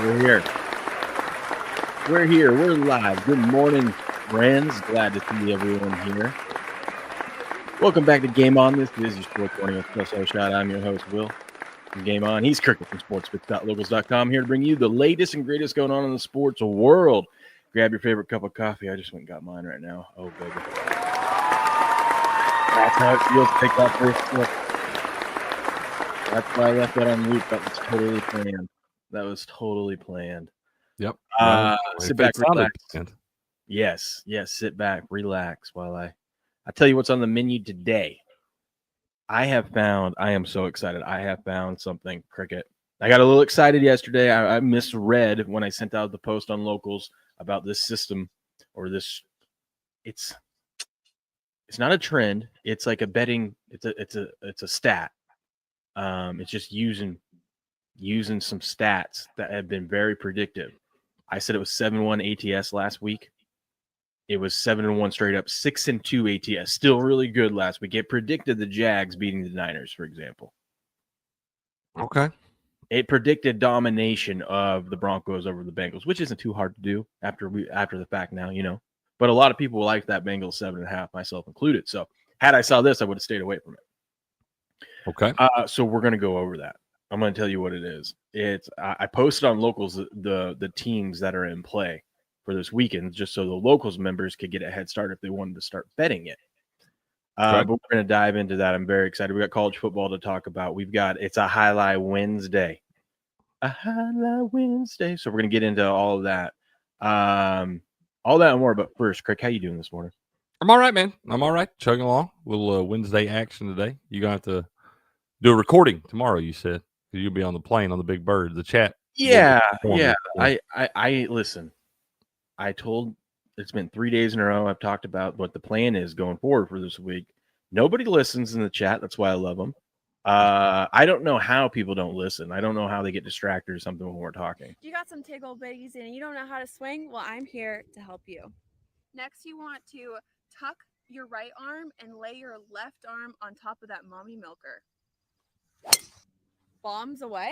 We're here. We're here. We're live. Good morning, friends. Glad to see everyone here. Welcome back to Game On. This is your Sports Morning Espresso Shot. I'm your host, Will, from Game On. He's Cricket from sportsbits.locals.com, here to bring you the latest and greatest going on in the sports world. Grab your favorite cup of coffee. I just went and got mine right now. Oh, baby. That's how it feels to take that first sip. That's why I left that on loop. That was totally planned. Yep. Sit back, relax. Yes, sit back, relax while I tell you what's on the menu today. I am so excited. I have found something, Cricket. I got a little excited yesterday. I misread when I sent out the post on Locals about this system or this. It's not a trend. It's like a betting. It's a stat. It's just using some stats that have been very predictive. I said it was 7-1 ATS last week. It was 7-1 straight up, 6-2 ATS. Still really good last week. It predicted the Jags beating the Niners, for example. Okay. It predicted domination of the Broncos over the Bengals, which isn't too hard to do after the fact now, you know. But a lot of people like that Bengals 7.5, myself included. So had I saw this, I would have stayed away from it. Okay. So we're going to go over that. I'm going to tell you what it is. I posted on Locals the teams that are in play for this weekend, just so the Locals members could get a head start if they wanted to start betting it. But we're going to dive into that. I'm very excited. We got college football to talk about. It's a highlight Wednesday. So we're going to get into all of that. All that and more. But first, Craig, how you doing this morning? I'm all right, man. I'm all right. Chugging along. A little Wednesday action today. You're going to have to do a recording tomorrow, you said. You'll be on the plane on the Big Bird, the chat. Yeah. I listen. I told it's been 3 days in a row. I've talked about what the plan is going forward for this week. Nobody listens in the chat. That's why I love them. I don't know how people don't listen. I don't know how they get distracted or something when we're talking. You got some tickle bitties and you don't know how to swing? Well, I'm here to help you. Next, you want to tuck your right arm and lay your left arm on top of that mommy milker. Bombs away?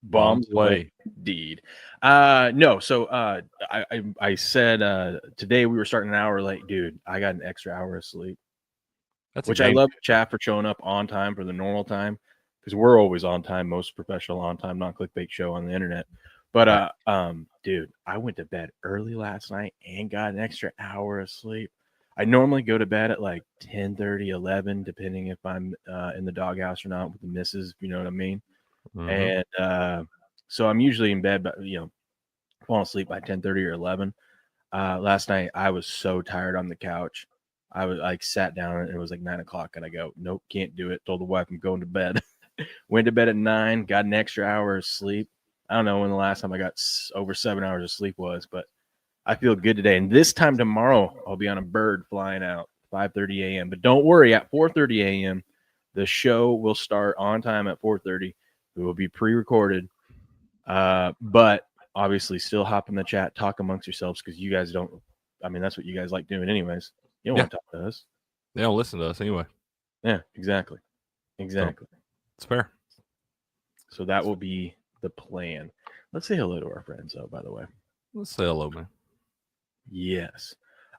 Bombs away. Indeed. No, so I said today we were starting an hour late. Dude, I got an extra hour of sleep. Which I love chat for showing up on time for the normal time, because we're always on time, most professional on time, non-clickbait show on the internet. But dude, I went to bed early last night and got an extra hour of sleep. I normally go to bed at like 10:30, 11, depending if I'm in the doghouse or not with the missus, you know what I mean? Mm-hmm. And so I'm usually in bed, but falling asleep by 10:30 or 11. Last night I was so tired on the couch. I was like sat down and it was like 9 o'clock and I go, nope, can't do it. Told the wife I'm going to bed. Went to bed at 9, got an extra hour of sleep. I don't know when the last time I got over 7 hours of sleep was, but I feel good today. And this time tomorrow, I'll be on a bird flying out 5:30 a.m. But don't worry, at 4:30 a.m., the show will start on time at 4:30. It will be pre-recorded. But obviously still hop in the chat, talk amongst yourselves, because you guys don't, I mean, that's what you guys like doing anyways. You don't want to talk to us. They don't listen to us anyway. Yeah, exactly. So, it's fair. So that will be the plan. Let's say hello to our friends, though, by the way. Let's say hello, man. Yes.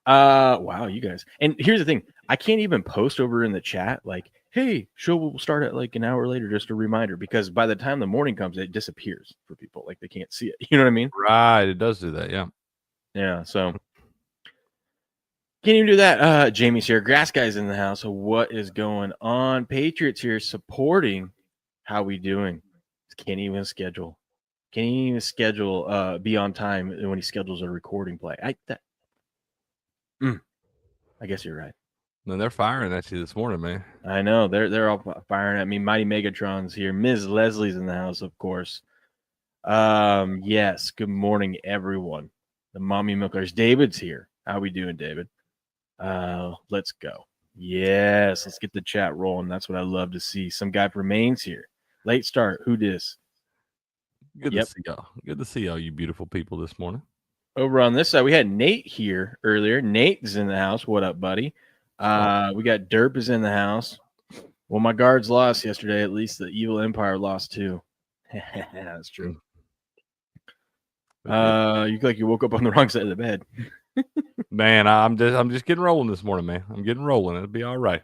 Wow, you guys. And here's the thing. I can't even post over in the chat like, hey, show will start at like an hour later, just a reminder, because by the time the morning comes, it disappears for people. Like they can't see it. You know what I mean? Right. It does do that. Yeah. Yeah. So can't even do that. Jamie's here. Grass Guy's in the house. So what is going on? Patriots here supporting. How we doing? Can't even schedule. Be on time when he schedules a recording play. I guess you're right. No, they're firing at you this morning, man. I know. They're all firing at me. Mighty Megatron's here. Ms. Leslie's in the house, of course. Yes. Good morning, everyone. The mommy milkers. David's here. How we doing, David? Let's go. Yes, let's get the chat rolling. That's what I love to see. Some guy from Maine's here. Late start. Who dis? Good to see y'all. Good to see all you beautiful people this morning. Over on this side, we had Nate here earlier. Nate's in the house. What up, buddy? We got Derp is in the house. Well, my guards lost yesterday. At least the Evil Empire lost too. That's true. You look like you woke up on the wrong side of the bed. Man, I'm just getting rolling this morning, man. I'm getting rolling. It'll be all right.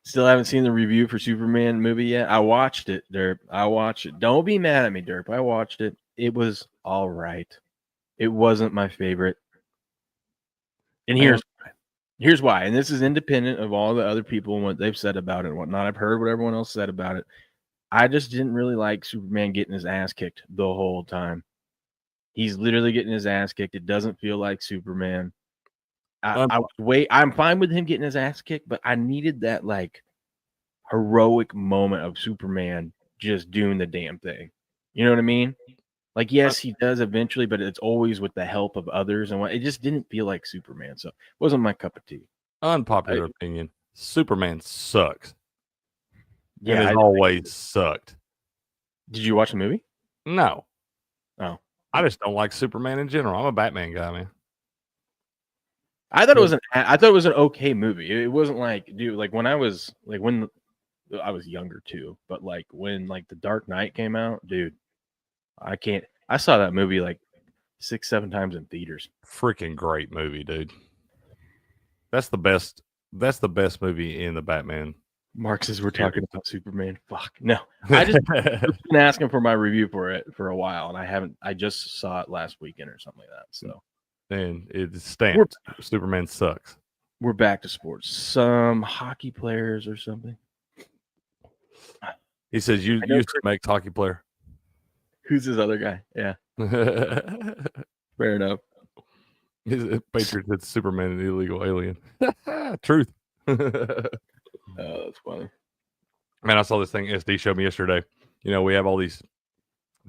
Still haven't seen the review for Superman movie yet. I watched it, Derp. I watched it. Don't be mad at me, Derp. I watched it. It was all right. It wasn't my favorite. And here's why. And this is independent of all the other people and what they've said about it and whatnot. I've heard what everyone else said about it. I just didn't really like Superman getting his ass kicked the whole time. He's literally getting his ass kicked. It doesn't feel like Superman. I'm fine with him getting his ass kicked, but I needed that like heroic moment of Superman just doing the damn thing. You know what I mean? Like, yes, he does eventually, but it's always with the help of others, and it just didn't feel like Superman. So it wasn't my cup of tea. Unpopular opinion: Superman sucks. Yeah, and it always sucked. Did you watch the movie? No. Oh, I just don't like Superman in general. I'm a Batman guy, man. I thought it was an okay movie. It wasn't like, dude, like when I was younger too, but like when like The Dark Knight came out, dude, I saw that movie like 6-7 times in theaters. Freaking great movie, dude. That's the best movie in the Batman. Mark says we're talking about Superman. Fuck no. I just been asking for my review for it for a while, and I just saw it last weekend or something like that. So and it's stamped. Superman sucks. We're back to sports. Some hockey players or something. He says you used to make hockey player. Who's this other guy? Yeah. Fair enough. Patriots said Superman an illegal alien. Truth. Oh, that's funny. Man, I saw this thing SD showed me yesterday. You know, we have all these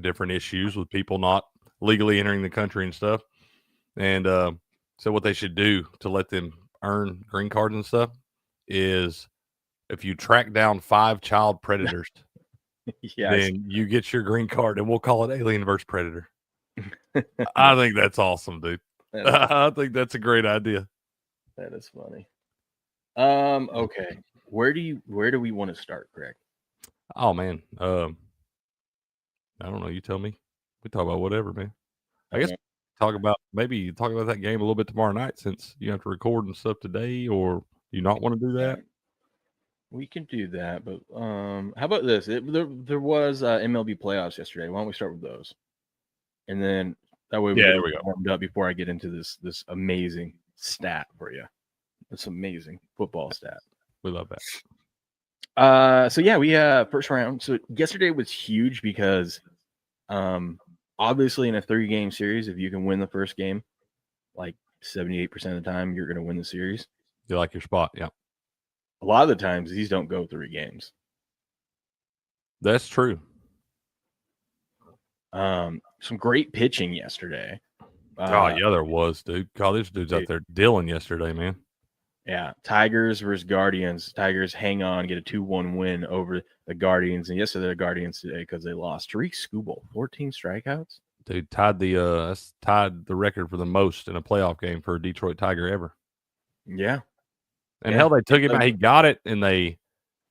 different issues with people not legally entering the country and stuff. And so what they should do to let them earn green cards and stuff is if you track down 5 child predators, then you get your green card, and we'll call it Alien versus Predator. I think that's awesome, dude. I think that's a great idea. That is funny. Okay. Where do we want to start, Greg? Oh man. I don't know. You tell me. We talk about whatever, man. I guess talk about that game a little bit tomorrow night, since you have to record and stuff today, or do you not want to do that? We can do that, but how about this? There was MLB playoffs yesterday. Why don't we start with those, and then that way we get warmed up before I get into this amazing stat for you. This amazing football stat. We love that. So yeah, we first round. So yesterday was huge because obviously in a 3-game series, if you can win the first game, like 78% of the time, you're going to win the series. You like your spot, yeah. A lot of the times, these don't go 3 games. That's true. Some great pitching yesterday. Yeah, there was, dude. God, this dude's out there dealing yesterday, man. Yeah, Tigers versus Guardians. Tigers hang on, get a 2-1 win over the Guardians, and yesterday the Guardians today because they lost. Tariq Skubal, 14 strikeouts. Dude, tied the record for the most in a playoff game for a Detroit Tiger ever. Yeah, and hell, they took him out. He got it, and they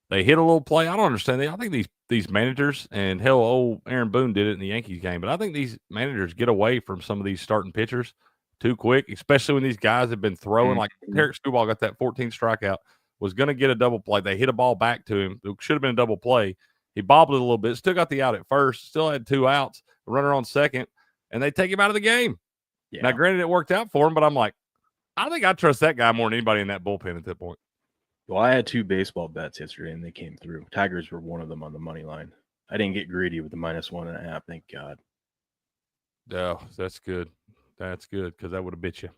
hit a little play. I don't understand. I think these managers, and hell, old Aaron Boone did it in the Yankees game, but I think these managers get away from some of these starting pitchers too quick, especially when these guys have been throwing. Like Tariq Skubal got that 14 strikeout, was going to get a double play. They hit a ball back to him. It should have been a double play. He bobbled it a little bit, still got the out at first, still had 2 outs, a runner on second, and they take him out of the game. Yeah. Now, granted, it worked out for him, but I'm like, I think I trust that guy more than anybody in that bullpen at that point. Well, I had 2 baseball bets yesterday, and they came through. Tigers were one of them on the money line. I didn't get greedy with the -1.5. Thank God. Oh, that's good. That's good, because that would have bit you.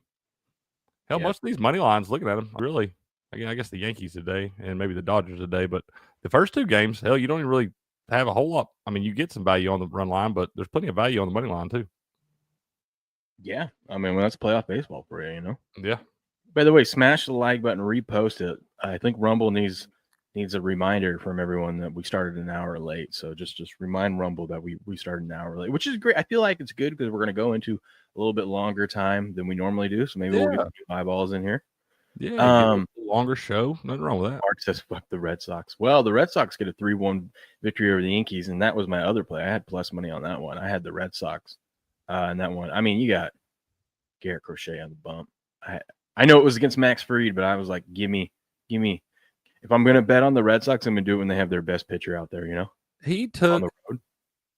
Hell, most of these money lines, looking at them, really, I guess the Yankees today and maybe the Dodgers today, but the first 2 games, hell, you don't even really have a whole lot. I mean, you get some value on the run line, but there's plenty of value on the money line too. Yeah, I mean, well, that's playoff baseball for you, you know? Yeah. By the way, smash the like button, repost it. I think Rumble needs a reminder from everyone that we started an hour late. So just remind Rumble that we started an hour late, which is great. I feel like it's good because we're going to go into a little bit longer time than we normally do. So maybe we'll get some eyeballs in here. Yeah, longer show. Nothing wrong with that. Mark says, fuck the Red Sox. Well, the Red Sox get a 3-1 victory over the Yankees, and that was my other play. I had plus money on that one. I had the Red Sox in that one. I mean, you got Garrett Crochet on the bump. I know it was against Max Fried, but I was like, give me. If I'm going to bet on the Red Sox, I'm going to do it when they have their best pitcher out there, He took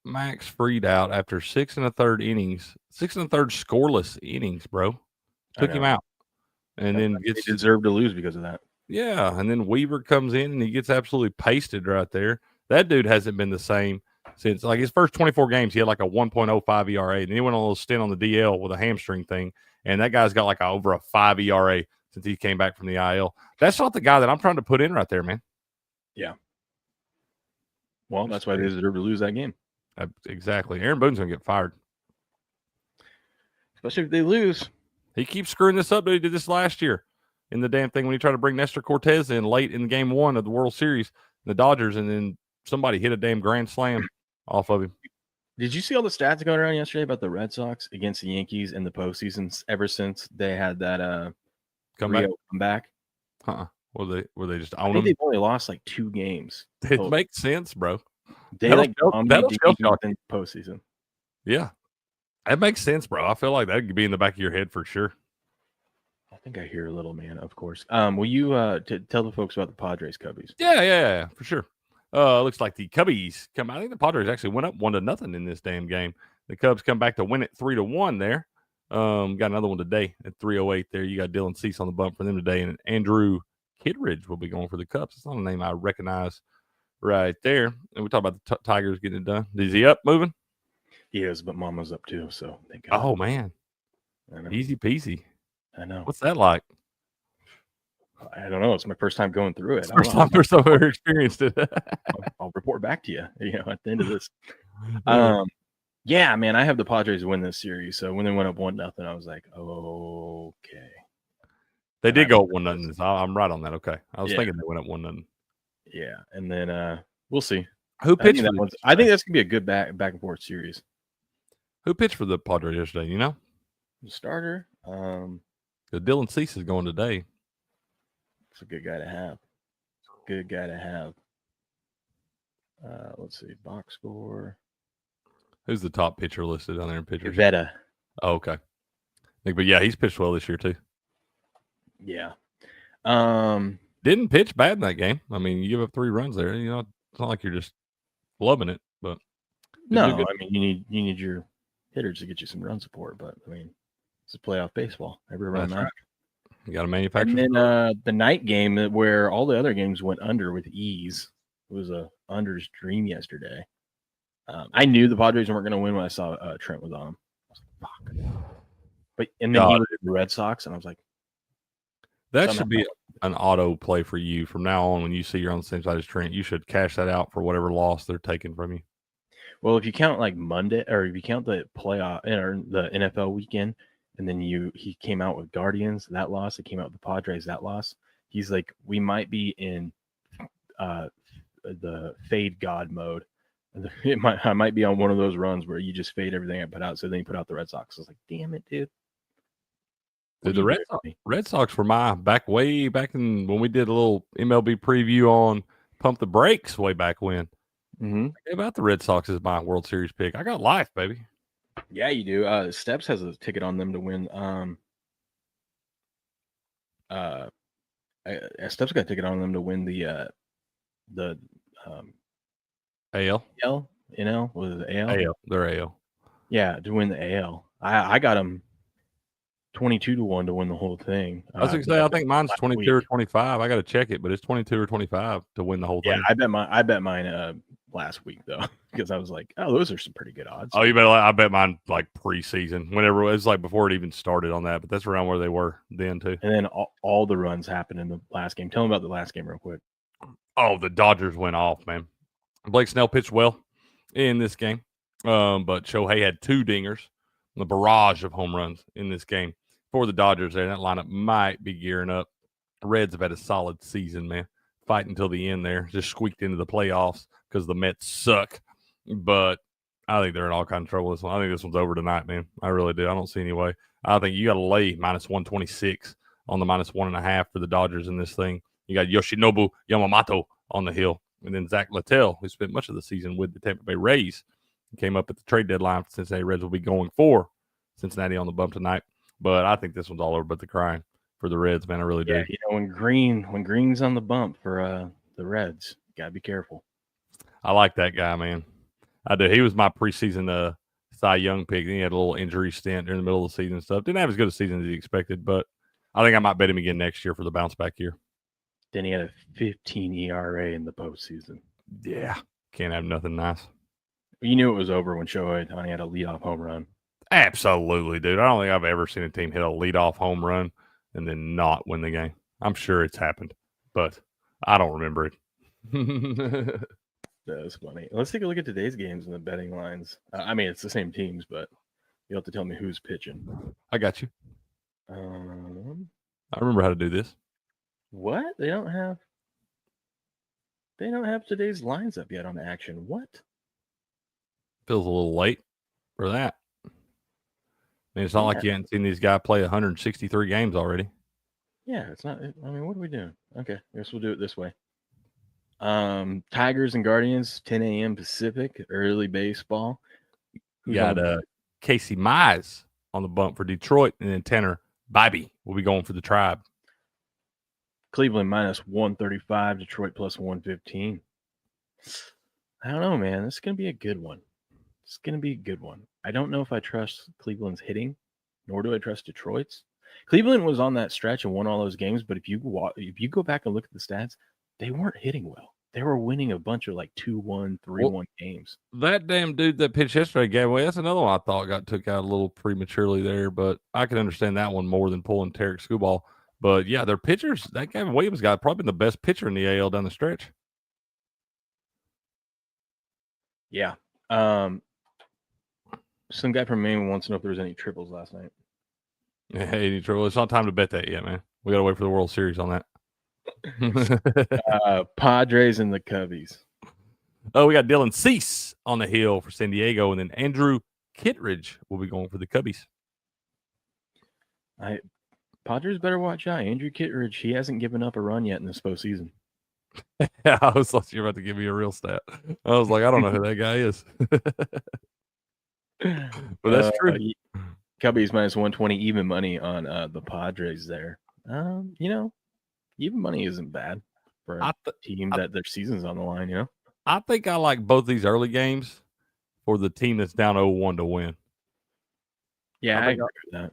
Max Fried out after 6 1/3 innings, 6 1/3 scoreless innings, bro. Took him out. And then they deserve to lose because of that. Yeah, and then Weaver comes in and he gets absolutely pasted right there. That dude hasn't been the same since like his first 24 games. He had like a 1.05 ERA, and he went on a little stint on the DL with a hamstring thing. And that guy's got like over a 5 ERA since he came back from the IL. That's not the guy that I'm trying to put in right there, man. Yeah. Well, that's why they deserve to lose that game. Exactly. Aaron Boone's going to get fired. Especially if they lose. He keeps screwing this up, but he did this last year in the damn thing when he tried to bring Nestor Cortez in late in game 1 of the World Series, the Dodgers, and then somebody hit a damn grand slam off of him. Did you see all the stats going around yesterday about the Red Sox against the Yankees in the postseason ever since they had that comeback? Were they just I think they've only lost like 2 games. It makes sense, bro. They in the postseason. Yeah. That makes sense, bro. I feel like that could be in the back of your head for sure. I think I hear a little, man, of course. Will you tell the folks about the Padres Cubbies? Yeah, for sure. Looks like the Cubbies come. I think the Padres actually went up 1-0 in this damn game. The Cubs come back to win it 3-1 there. Got another one today at 3:08 there. You got Dylan Cease on the bump for them today, and Andrew Kittredge will be going for the Cubs. It's not a name I recognize right there. And we talk about the Tigers getting it done. Is he up, moving? He is, but Mama's up too, so thank God. Oh, man. Easy peasy. I know. What's that like? I don't know. It's my first time going through it. First time I've ever experienced it. I'll report back to you, at the end of this. Yeah, man, I have the Padres win this series. So when they went up 1-0, I was like, okay. They did go up 1-0. I'm right on that. Okay. I was thinking they went up 1-0. Yeah, and then we'll see. Who pitched? I think that's gonna be a good back and forth series. Who pitched for the Padres yesterday? You know, the starter. The Dylan Cease is going today. It's a good guy to have. Let's see, box score. Who's the top pitcher listed on there in pitchers? Veta. Oh, okay. But yeah, he's pitched well this year too. Yeah. Didn't pitch bad in that game. I mean, you give up 3 runs there. It's not like you're just loving it, but no. I mean, you need your hitters to get you some run support, but I mean, it's a playoff baseball. Every run matters. You got to manufacture. And then the night game where all the other games went under with ease. It was a under's dream yesterday. I knew the Padres weren't going to win when I saw Trent was on them. I was like, fuck. But and then he was the Red Sox, and I was like, that should be an auto play for you from now on. When you see you're on the same side as Trent, you should cash that out for whatever loss they're taking from you. Well, if you count like Monday, or if you count the playoff or the NFL weekend, and then he came out with Guardians, that loss. It came out with the Padres, that loss. He's like, we might be in the fade God mode. I might be on one of those runs where you just fade everything I put out. So then you put out the Red Sox. I was like, damn it, dude. The Red Sox were way back in when we did a little MLB preview on Pump the Brakes way back when. Mm-hmm. About the Red Sox is my World Series pick. I got life, baby. Yeah, you do. Steps has a ticket on them to win. Steps got a ticket on them to win the AL. NL was it AL? AL. They're AL. Yeah, to win the AL. I got them 22-1 to win the whole thing. I was gonna say I think mine's 22 or 25. I got to check it, but it's 22 or 25 to win the whole thing. Yeah, I bet mine last week though, because I was like, oh, those are some pretty good odds. Oh, you bet. I bet mine like preseason, whenever it was like before it even started on that. But that's around where they were then too. And then all the runs happened in the last game. Tell them about the last game real quick. Oh, the Dodgers went off, man. Blake Snell pitched well in this game, but Shohei had 2 dingers, the barrage of home runs in this game for the Dodgers. There, that lineup might be gearing up. The Reds have had a solid season, man. Fighting until the end there, just squeaked into the playoffs because the Mets suck. But I think they're in all kinds of trouble. This one, I think this one's over tonight, man. I really do. I don't see any way. I think you got to lay -126 on the -1.5 for the Dodgers in this thing. You got Yoshinobu Yamamoto on the hill. And then Zach Littell, who spent much of the season with the Tampa Bay Rays, came up at the trade deadline. Cincinnati Reds will be going for Cincinnati on the bump tonight. But I think this one's all over but the crying for the Reds, man. I really do. You know, when Green's on the bump for the Reds, you gotta be careful. I like that guy, man. I do. He was my preseason Cy Young pick. He had a little injury stint during the middle of the season and stuff. Didn't have as good a season as he expected, but I think I might bet him again next year for the bounce back year. Then he had a 15 ERA in the postseason. Yeah, can't have nothing nice. You knew it was over when Shohei Ohtani had a leadoff home run. Absolutely, dude. I don't think I've ever seen a team hit a leadoff home run and then not win the game. I'm sure it's happened, but I don't remember it. That's funny. Let's take a look at today's games and the betting lines. I mean, it's the same teams, but you'll have to tell me who's pitching. I got you. I remember how to do this. What? They don't have today's lines up yet on action. What? Feels a little late for that. I mean, it's not like you hadn't seen these guys play 163 games already. Yeah, it's not. I mean, what are we doing? Okay, I guess we'll do it this way. Tigers and Guardians, 10 a.m. Pacific, early baseball. You got Casey Mize on the bump for Detroit, and then Tanner Bibee will be going for the Tribe. Cleveland minus 135, Detroit plus 115. I don't know, man. This is going to be a good one. It's going to be a good one. I don't know if I trust Cleveland's hitting, nor do I trust Detroit's. Cleveland was on that stretch and won all those games, but if you go back and look at the stats, they weren't hitting well. They were winning a bunch of like 2-1, 3-1 games. That damn dude that pitched yesterday gave away. That's another one I thought got took out a little prematurely there, but I can understand that one more than pulling Tarek Skubal. But yeah, their pitchers, that Gavin Williams guy, probably been the best pitcher in the AL down the stretch. Yeah. Some guy from Maine wants to know if there was any triples last night. Hey, any trouble? It's not time to bet that yet, man. We got to wait for the World Series on that. Padres and the Cubbies. Oh, we got Dylan Cease on the hill for San Diego, and then Andrew Kittredge will be going for the Cubbies. Padres better watch out. Andrew Kittredge, he hasn't given up a run yet in this postseason. Yeah, I was like, you're about to give me a real stat. I was like, I don't know who that guy is. But that's true. Cubbies minus 120, even money on the Padres there. Even money isn't bad for a team that their season's on the line, you know? I think I like both these early games for the team that's down 0-1 to win. Yeah, I agree with that.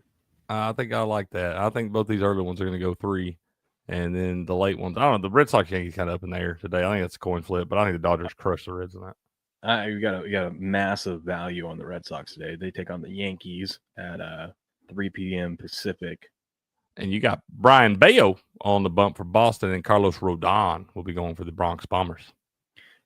I think I like that. I think both these early ones are going to go 3, and then the late ones. I don't know. The Red Sox Yankees kind of up in the air today. I think it's a coin flip, but I think the Dodgers crush the Reds in that. We got a massive value on the Red Sox today. They take on the Yankees at 3 p.m. Pacific. And you got Brian Bayo on the bump for Boston, and Carlos Rodon will be going for the Bronx Bombers.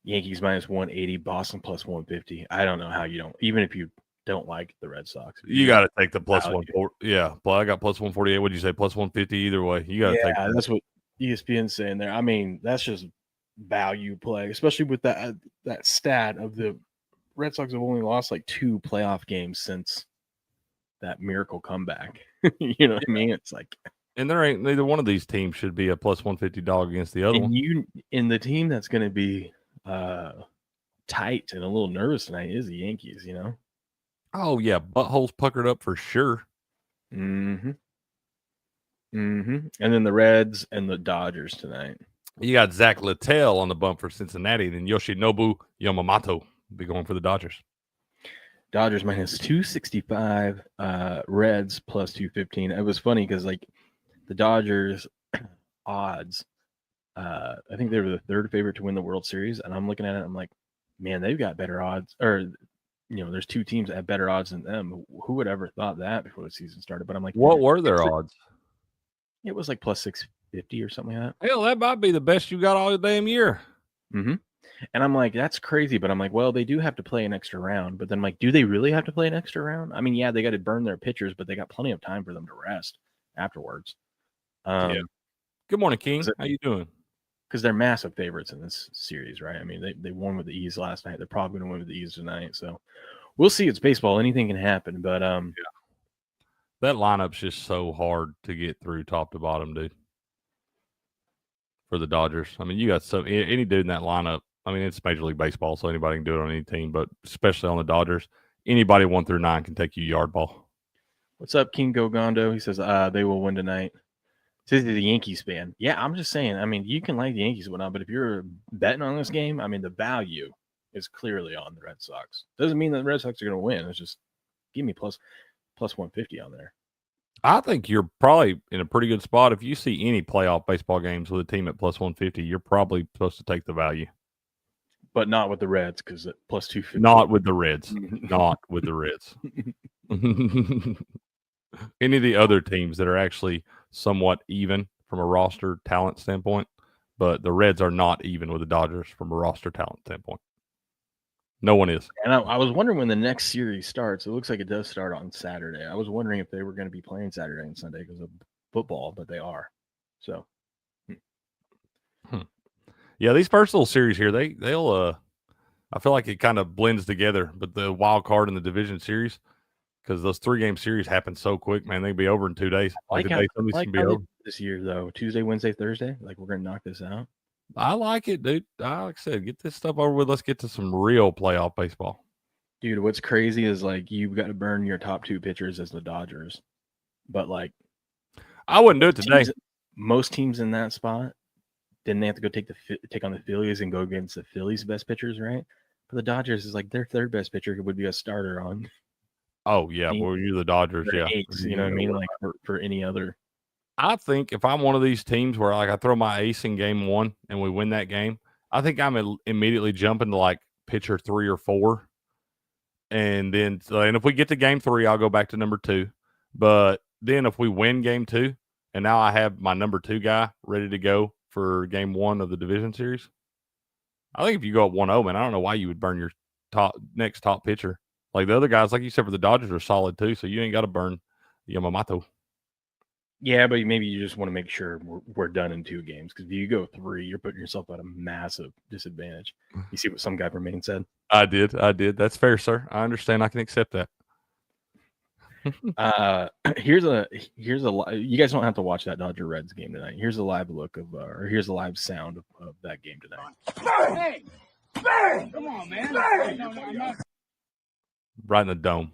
Yankees minus 180, Boston plus 150. I don't know how you don't, even if you don't like the Red Sox. You got to take the plus 140. Yeah, I got plus 148. What did you say? Plus 150 either way. You got to take that. That's what ESPN's saying there. I mean, that's just value play, especially with that stat of the Red Sox have only lost like 2 playoff games since that miracle comeback. You know what I mean? It's like, and there ain't neither one of these teams should be a plus 150 dog against the other one. In the team that's going to be tight and a little nervous tonight is the Yankees, you know? Oh, yeah. Buttholes puckered up for sure. Mm-hmm. And then the Reds and the Dodgers tonight. You got Zach Littell on the bump for Cincinnati, and then Yoshinobu Yamamoto will be going for the Dodgers. Dodgers minus 265, Reds plus 215. It was funny because, like, the Dodgers odds, I think they were the 3rd favorite to win the World Series, and I'm looking at it, I'm like, man, they've got better odds, or, you know, there's 2 teams that have better odds than them. Who would ever thought that before the season started? But I'm like, what were their odds? It was like plus 650 or something like that. Hell, that might be the best you got all the damn year. Mm-hmm. And I'm like, that's crazy. But I'm like, well, they do have to play an extra round. But then I'm like, do they really have to play an extra round? I mean, yeah, they got to burn their pitchers, but they got plenty of time for them to rest afterwards. Yeah. Good morning, King. How you doing? Because they're massive favorites in this series, right? I mean, they won with the ease last night. They're probably going to win with the ease tonight. So we'll see. It's baseball. Anything can happen. But yeah. That lineup's just so hard to get through top to bottom, dude. For the Dodgers. I mean, you got any dude in that lineup I mean, it's Major League Baseball, so anybody can do it on any team, but especially on the Dodgers, anybody 1 through 9 can take you yard ball. What's up, Kingo Gondo? He says they will win tonight. Says the Yankees fan. Yeah, I'm just saying. I mean, you can like the Yankees and whatnot, but if you're betting on this game, I mean, the value is clearly on the Red Sox. Doesn't mean that the Red Sox are going to win. It's just give me plus 150 on there. I think you're probably in a pretty good spot. If you see any playoff baseball games with a team at plus 150, you're probably supposed to take the value. But not with the Reds, because at plus 250. Not with the Reds. Not with the Reds. Any of the other teams that are actually somewhat even from a roster talent standpoint, but the Reds are not even with the Dodgers from a roster talent standpoint. No one is. And I was wondering when the next series starts. It looks like it does start on Saturday. I was wondering if they were going to be playing Saturday and Sunday because of football, but they are. So, yeah, these first little series here, they'll. I feel like it kind of blends together, but the wild card in the division series, because those 3-game series happen so quick, man, they'd be over in 2 days. Like how this year though, Tuesday, Wednesday, Thursday. Like we're going to knock this out. I like it, dude. Like I said, get this stuff over with. Let's get to some real playoff baseball. Dude, what's crazy is like you've got to burn your top 2 pitchers as the Dodgers. But like I wouldn't do it today. Most teams in that spot, then they have to go take on the Phillies and go against the Phillies' best pitchers, right? But the Dodgers is like their third best pitcher would be a starter on. Oh, yeah. Well, you're the Dodgers, yeah. Ace, you know what I mean? Like for any other. I think if I'm one of these teams where like I throw my ace in game 1 and we win that game, I think I'm immediately jumping to like pitcher 3 or 4. And then if we get to game 3, I'll go back to number 2. But then if we win game 2, and now I have my number 2 guy ready to go for game 1 of the division series, I think if you go up 1-0, man, I don't know why you would burn your next top pitcher. Like the other guys, like you said, for the Dodgers are solid too, so you ain't got to burn Yamamoto. Yeah, but maybe you just want to make sure we're done in 2 games, because if you go 3, you're putting yourself at a massive disadvantage. You see what some guy from Maine said? I did. That's fair, sir. I understand. I can accept that. Here's a you guys don't have to watch that Dodger Reds game tonight. Here's a live look of here's a live sound of that game tonight. Bang! Come on, man. Bang! Right in the dome.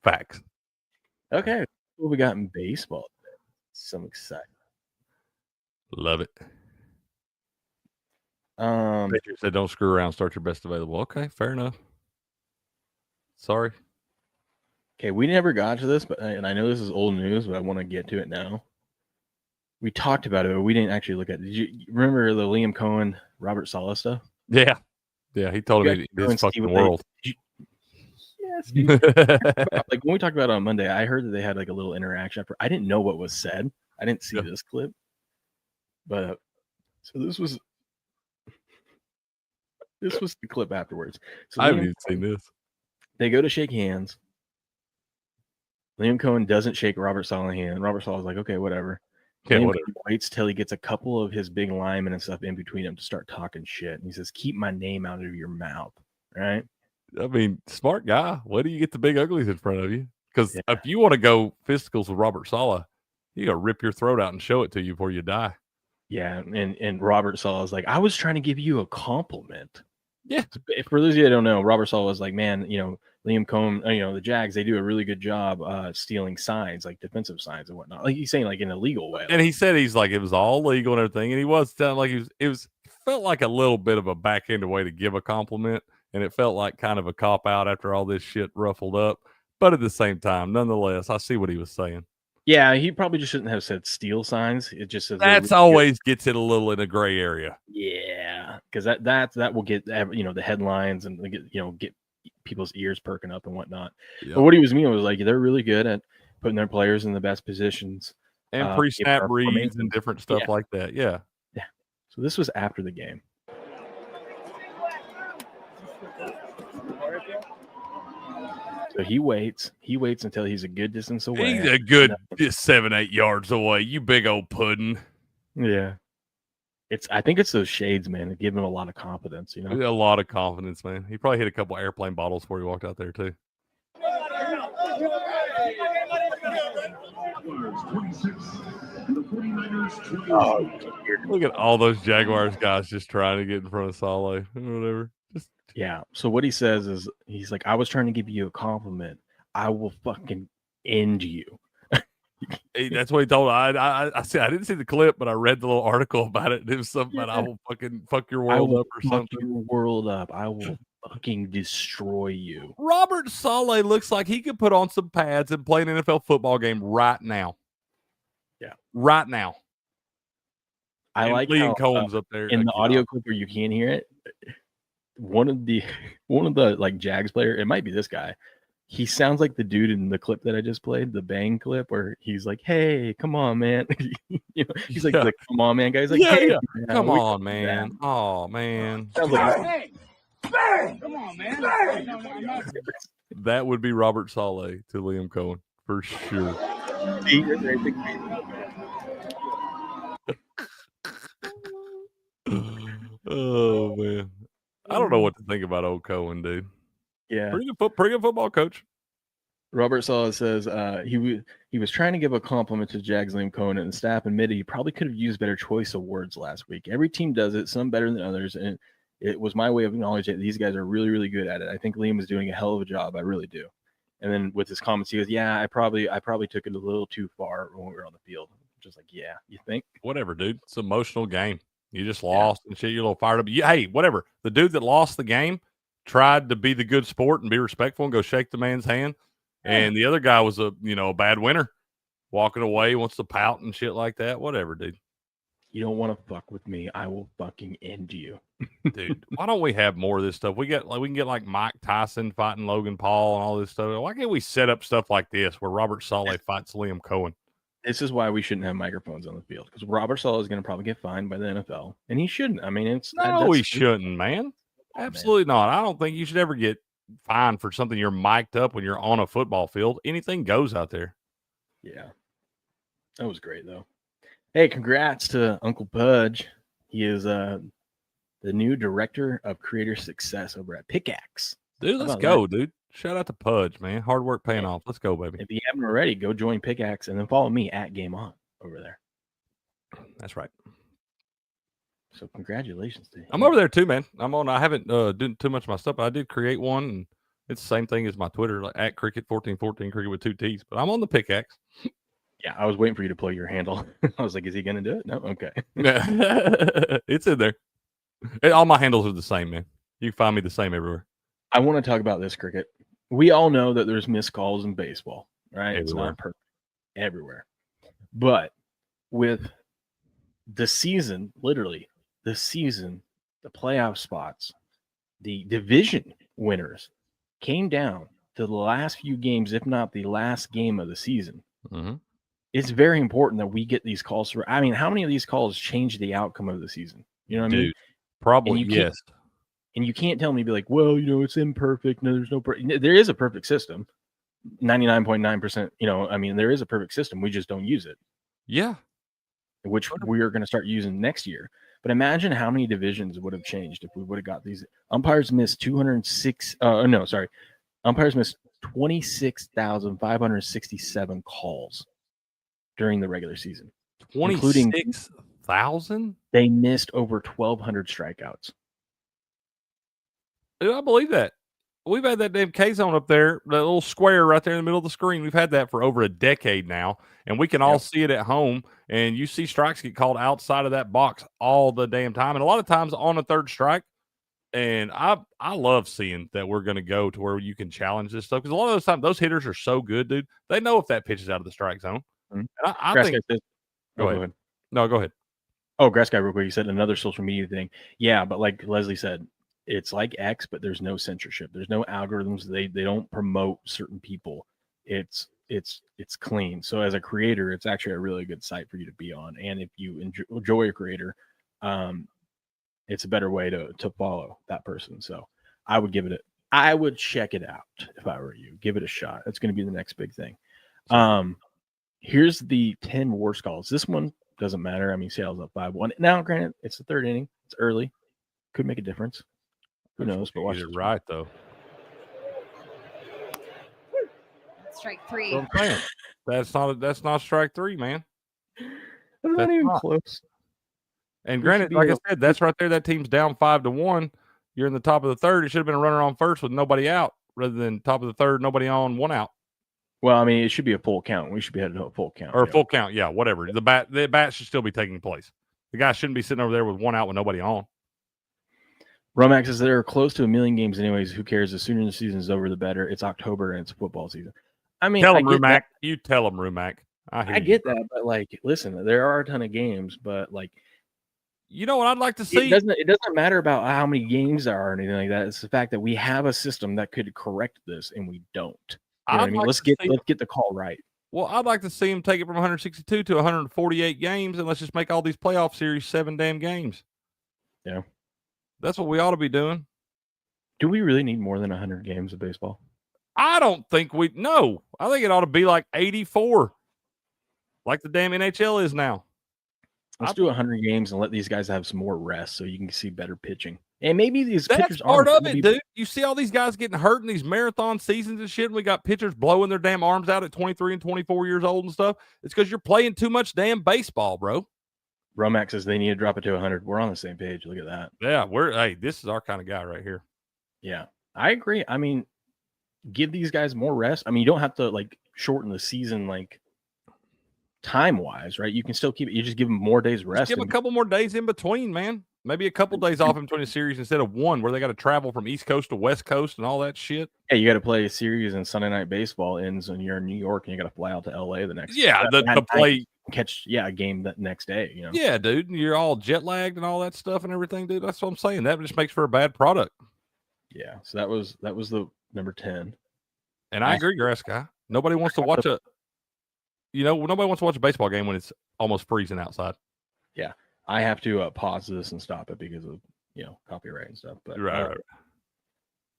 Facts. Okay, what we got in baseball today? Some excitement. Love it. Pitchers said don't screw around, start your best available. Okay, fair enough. Sorry. Okay, we never got to this, and I know this is old news, but I want to get to it now. We talked about it, but we didn't actually look at it. Did you remember the Liam Cohen, Robert Saleh stuff? Yeah. Yeah, he told me his fucking world. Yes. Like when we talked about it on Monday, I heard that they had like a little interaction. I didn't know what was said. I didn't see this clip. But so this was the clip afterwards. So I haven't even seen this. They go to shake hands. Liam Cohen doesn't shake Robert Saleh's hand. Robert Saleh's like, okay, whatever. Yeah, Liam whatever. Waits till he gets a couple of his big linemen and stuff in between them to start talking shit. And he says, keep my name out of your mouth. Right? I mean, smart guy. Why do you get the big uglies in front of you? Because if you want to go fisticals with Robert Saleh, you got to rip your throat out and show it to you before you die. Yeah, and Robert Saleh is like, I was trying to give you a compliment. Yeah. For those of you that don't know, Robert Saleh was like, man, Liam Cohen, the Jags, they do a really good job stealing signs, like defensive signs and whatnot. Like he's saying, like in a legal way. And he said he's like, it was all legal and everything. And he was telling like it felt like a little bit of a backhanded way to give a compliment. And it felt like kind of a cop out after all this shit ruffled up. But at the same time, nonetheless, I see what he was saying. Yeah, he probably just shouldn't have said steal signs. It just says that's always gets it a little in a gray area. Yeah, because that will get the headlines and get people's ears perking up and whatnot. Yep. But what he was meaning was like they're really good at putting their players in the best positions and pre-snap reads and different stuff like that. Yeah. So this was after the game. So he waits until he's a good distance away. He's a good 7-8 yards away. You big old pudding. Yeah. I think it's those shades, man, that give him a lot of confidence, A lot of confidence, man. He probably hit a couple airplane bottles before he walked out there too. 26 in the Oh, look at all those Jaguars guys just trying to get in front of Saleh or whatever. Just yeah. So what he says is, he's like, I was trying to give you a compliment. I will fucking end you. that's what he told. I see. I didn't see the clip, but I read the little article about it. It was something about I will fucking fuck your world up or something. Your world up. I will fucking destroy you. Robert Saleh looks like he could put on some pads and play an NFL football game right now. Yeah, right now. I and like Liam how Cohen's up there in the audio clip where you can't hear it. One of the like Jags player, it might be this guy. He sounds like the dude in the clip that I just played, the Bang clip, where he's like, "Hey, come on, man!" He's like, "Come on, man!" Guys, like, "Hey, man, come on, man! Oh, man!" Sounds like Hey, Bang! Come on, man. Bang! That would be Robert Saleh to Liam Cohen for sure. Oh man, I don't know what to think about old Cohen, dude. Yeah, pretty good football coach. Robert Saleh says he was trying to give a compliment to Jags Liam Cohen, and the staff admitted he probably could have used better choice of words last week. Every team does it, some better than others, and it was my way of acknowledging that these guys are really, really good at it. I think Liam is doing a hell of a job. I really do. And then with his comments, he goes, "Yeah, I probably took it a little too far when we were on the field." Just like, yeah, you think? Whatever, dude. It's an emotional game. You just lost and shit. You're a little fired up. Hey, whatever. The dude that lost the game tried to be the good sport and be respectful and go shake the man's hand. And the other guy was a bad winner, walking away, wants to pout and shit like that. Whatever, dude. You don't want to fuck with me. I will fucking end you. Dude, why don't we have more of this stuff? We can get like Mike Tyson fighting Logan Paul and all this stuff. Why can't we set up stuff like this where Robert Saleh fights Liam Cohen? This is why we shouldn't have microphones on the field, because Robert Saleh is going to probably get fined by the NFL, and he shouldn't. I mean, he shouldn't, man. Absolutely not. I don't think you should ever get fined for something you're mic'd up when you're on a football field. Anything goes out there. Yeah, that was great though. Hey, congrats to Uncle Pudge. He is the new director of creator success over at Pickaxe. Dude, let's go, dude. Shout out to Pudge, man. Hard work paying off. Let's go, baby. If you haven't already, go join Pickaxe and then follow me at Game On over there. That's right. So congratulations to you. I'm over there too, man. I haven't done too much of my stuff, but I did create one, and it's the same thing as my Twitter, like at Cricket1414, Cricket with 2 T's. But I'm on the Pickaxe. Yeah, I was waiting for you to play your handle. I was like, is he going to do it? No? Okay. It's in there. All my handles are the same, man. You can find me the same everywhere. I want to talk about this, Cricket. We all know that there's missed calls in baseball, right? Everywhere. It's not perfect everywhere. But with the season, literally the season, the playoff spots, the division winners came down to the last few games, if not the last game of the season. Mm-hmm. It's very important that we get these calls. I mean, how many of these calls change the outcome of the season? You know what I mean? Probably, yes. And you can't tell me, be like, well, it's imperfect. No, there's no there is a perfect system. 99.9%, I mean, there is a perfect system. We just don't use it. Yeah. Which we are going to start using next year. But imagine how many divisions would have changed if we would have got these. Umpires missed 26,567 calls during the regular season. 26,000? They missed over 1,200 strikeouts. Dude, I believe that. We've had that damn K-zone up there, that little square right there in the middle of the screen. We've had that for over a decade now, and we can all see it at home, and you see strikes get called outside of that box all the damn time, and a lot of times on a third strike. And I love seeing that we're going to go to where you can challenge this stuff, because a lot of those times those hitters are so good, dude. They know if that pitch is out of the strike zone. Mm-hmm. I think. Go ahead. No, go ahead. Oh, Grass Guy, real quick. You said another social media thing. Yeah, but like Leslie said, it's like X, but there's no censorship. There's no algorithms. They don't promote certain people. It's clean. So as a creator, it's actually a really good site for you to be on. And if you enjoy a creator, it's a better way to follow that person. So I would I would check it out if I were you. Give it a shot. That's going to be the next big thing. Here's the 10 worst calls. This one doesn't matter. I mean, Seattle's up 5-1. Now, granted, it's the third inning. It's early. Could make a difference. Who knows? But watch it right, though. Strike 3. That's not strike 3, man. That's not even close. And granted, like I said, that's right there. That team's down 5-1. You're in the top of the third. It should have been a runner on first with nobody out, rather than top of the third, nobody on, 1 out. Well, I mean, it should be a full count. We should be headed to a full count. Or a full count, yeah, whatever. The bat should still be taking place. The guy shouldn't be sitting over there with 1 out with nobody on. Romax says they're close to 1 million games anyways. Who cares? The sooner the season's over, the better. It's October and it's football season. I mean, tell them, Rumac. You tell them, Rumac. I get that, but like, listen, there are a ton of games, but like, you know what I'd like to see? It doesn't matter about how many games there are or anything like that. It's the fact that we have a system that could correct this and we don't. You know what I mean? Let's get the call right. Well, I'd like to see him take it from 162 to 148 games, and let's just make all these playoff series 7 damn games. Yeah. That's what we ought to be doing. Do we really need more than 100 games of baseball? I don't think no. I think it ought to be like 84, like the damn NHL is now. Let's do 100 games and let these guys have some more rest so you can see better pitching. And maybe these pitchers part of it, dude. You see all these guys getting hurt in these marathon seasons and shit, and we got pitchers blowing their damn arms out at 23 and 24 years old and stuff. It's because you're playing too much damn baseball, bro. Romax says they need to drop it to 100. We're on the same page. Look at that. Yeah, this is our kind of guy right here. Yeah, I agree. I mean, give these guys more rest. I mean, you don't have to like shorten the season like time-wise, right? You can still keep it. You just give them more days rest. Give a couple more days in between, man. Maybe a couple days off in between a series instead of one where they got to travel from East Coast to West Coast and all that shit. Yeah, you got to play a series and Sunday Night Baseball ends and you're in New York and you got to fly out to LA the next day. Yeah, the play. Catch a game that next day, you know. Yeah, dude. You're all jet lagged and all that stuff and everything, dude. That's what I'm saying. That just makes for a bad product. Yeah. So that was the number 10. And I agree, Grass Guy. Nobody wants to watch nobody wants to watch a baseball game when it's almost freezing outside. Yeah. I have to pause this and stop it because of copyright and stuff. But right.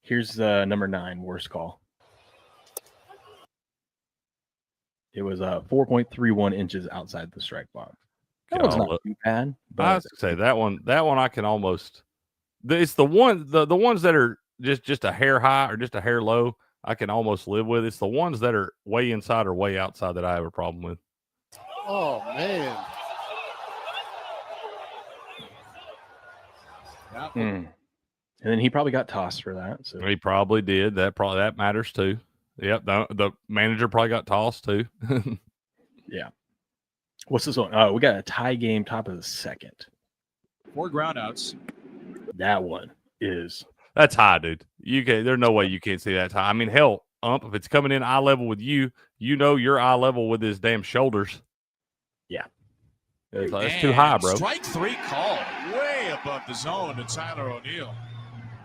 Here's number 9, worst call. It was 4.31 inches outside the strike box. That one's not too bad. But I was gonna say that one I can almost. It's the ones that are just a hair high or just a hair low. I can almost live with. It's the ones that are way inside or way outside that I have a problem with. Oh man. And then he probably got tossed for that. So he probably did. That matters too. Yep, the manager probably got tossed too. Yeah. What's this one? Oh, we got a tie game, top of the second. 4 groundouts. That one is. That's high, dude. There's no way you can't see that high. I mean, hell, if it's coming in eye level with you, you're eye level with his damn shoulders. Yeah. That's too high, bro. Strike 3 call. Way above the zone to Tyler O'Neill.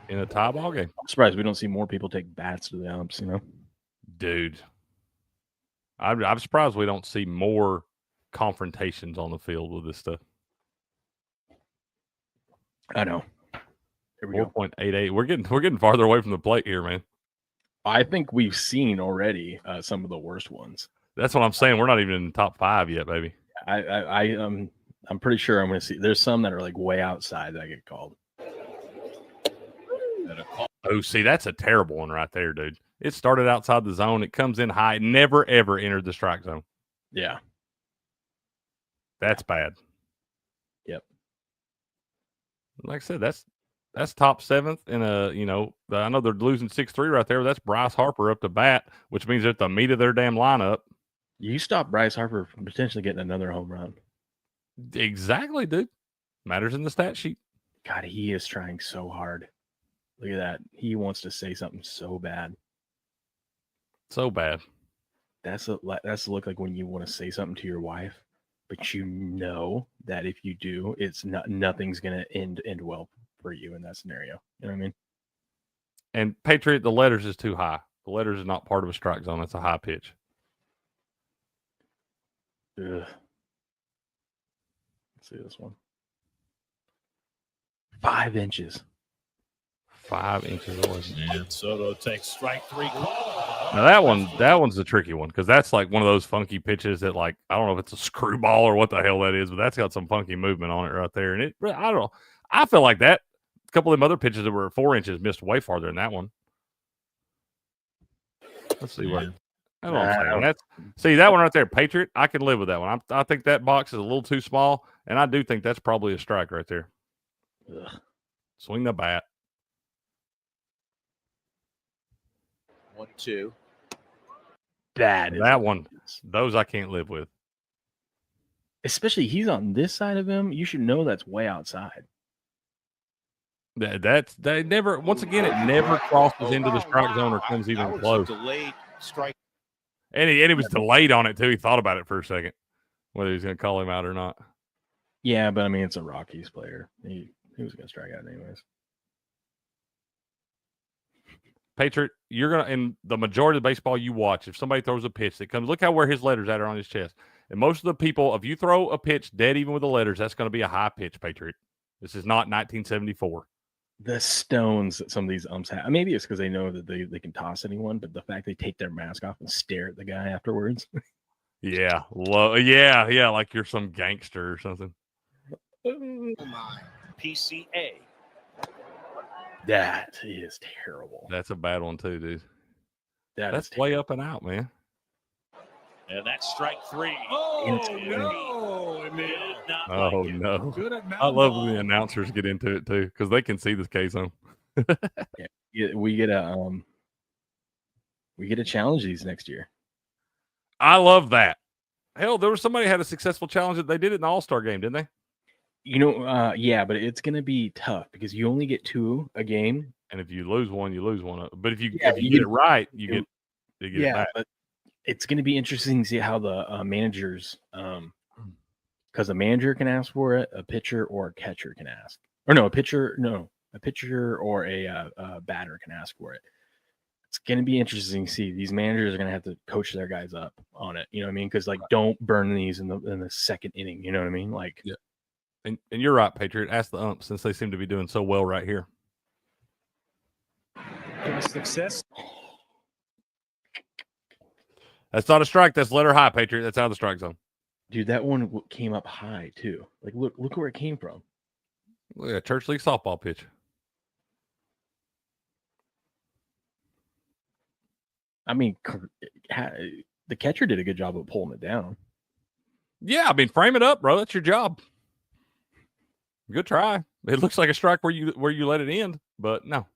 In a tie ball game. I'm surprised we don't see more people take bats to the umps, Dude. I'm surprised we don't see more confrontations on the field with this stuff. I know. Here we go. 4.88. We're getting farther away from the plate here, man. I think we've seen already some of the worst ones. That's what I'm saying. We're not even in the top 5 yet, baby. I'm pretty sure I'm going to see. There's some that are like way outside that get called. Oh, see, that's a terrible one right there, dude. It started outside the zone. It comes in high. It never, ever entered the strike zone. Yeah. That's bad. Yep. Like I said, that's top 7th in I know they're losing 6-3 right there. But that's Bryce Harper up to bat, which means they're at the meat of their damn lineup. You stop Bryce Harper from potentially getting another home run. Exactly, dude. Matters in the stat sheet. God, he is trying so hard. Look at that. He wants to say something so bad. So bad. That's look like when you want to say something to your wife, but you know that if you do, it's nothing's gonna end well for you in that scenario. You know what I mean? And Patriot, the letters is too high. The letters is not part of a strike zone. That's a high pitch. Ugh. Let's see this one. 5 inches. 5 inches away. And Soto takes strike 3 call. Now that one's the tricky one because that's like one of those funky pitches that like I don't know if it's a screwball or what the hell that is, but that's got some funky movement on it right there. And I don't know. I feel like that a couple of them other pitches that were 4 inches missed way farther than that one. Let's see what That's what I'm saying. See that one right there, Patriot. I can live with that one. I think that box is a little too small, and I do think that's probably a strike right there. Ugh. Swing the bat. 1-2. That one. Those I can't live with. Especially he's on this side of him. You should know that's way outside. They never. Once again, it never crosses into the strike zone or comes even close. Delayed strike. And he was delayed on it too. He thought about it for a second, whether he's going to call him out or not. Yeah, but I mean, it's a Rockies player. He was going to strike out anyways. Patriot, you're going to, in the majority of the baseball you watch, if somebody throws a pitch that comes, look where his letters are on his chest. And most of the people, if you throw a pitch dead even with the letters, that's going to be a high pitch, Patriot. This is not 1974. The stones that some of these umps have. Maybe it's because they know that they can toss anyone, but the fact they take their mask off and stare at the guy afterwards. Yeah. Yeah, like you're some gangster or something. PCA. That is terrible. That's a bad one too, dude. That's way up and out, man. And that's strike 3. Oh, no. I love when the announcers get into it too, because they can see this K zone. Yeah, we get a challenge these next year. I love that. Hell, there was somebody had a successful challenge that they did it in the All-Star game, didn't they? Yeah, but it's gonna be tough because you only get 2 a game, and if you lose one, you lose one. But if you get it right, you get it back. But it's gonna be interesting to see how the managers, because a manager can ask for it, a pitcher or a catcher can ask, or no, a pitcher or a batter can ask for it. It's going to be interesting to see. These managers are going to have to coach their guys up on it. You know what I mean? Because don't burn these in the second inning. You know what I mean? Yeah. And you're right, Patriot. Ask the umps since they seem to be doing so well right here. Success. That's not a strike. That's letter high, Patriot. That's out of the strike zone. Dude, that one came up high too. Look where it came from. Look at a church league softball pitch. I mean, the catcher did a good job of pulling it down. Yeah, I mean, frame it up, bro. That's your job. Good try. It looks like a strike where you let it end, but no.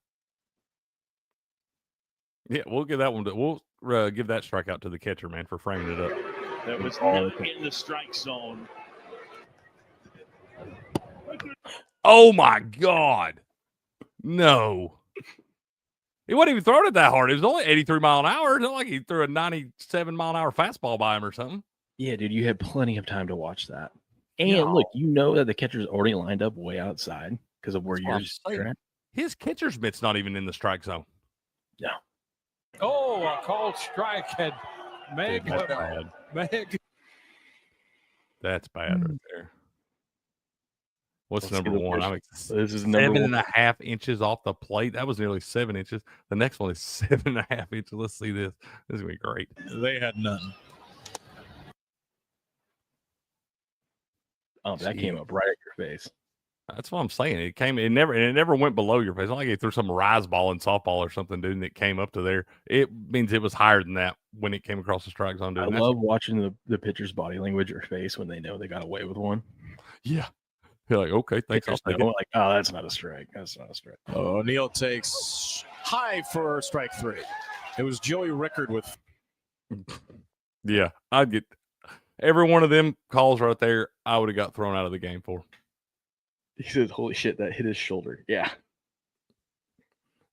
Yeah, we'll give that one. We'll give that strikeout to the catcher, man, for framing it up. That was not in the strike zone. Oh my God! No. He wasn't even throwing it that hard. It was only 83 mile an hour. It's not like he threw a 97 mile an hour fastball by him or something. Yeah, dude, you had plenty of time to watch that. And look, you know that the catcher's already lined up way outside because of where you're at. His catcher's mitt's not even in the strike zone. No. Oh, a called strike had Meg. Dude, that's bad. That's bad right there. What's number one? This is number 7.5 inches off the plate. That was nearly 7 inches. The next one is 7.5 inches. Let's see this. This is gonna be great. They had none. Oh, that came up right at your face. That's what I'm saying. It never went below your face. It's not like he threw some rise ball in softball or something, dude, and it came up to there. It means it was higher than that when it came across the strike zone, dude. I love watching the pitcher's body language or face when they know they got away with one. Yeah. You're like, okay, thanks. I'll take it. Like, oh, that's not a strike. That's not a strike. Oh, O'Neill takes high for strike 3. It was Joey Rickard with. Yeah, I'd get every one of them calls right there. I would have got thrown out of the game for. He says, "Holy shit, that hit his shoulder." Yeah,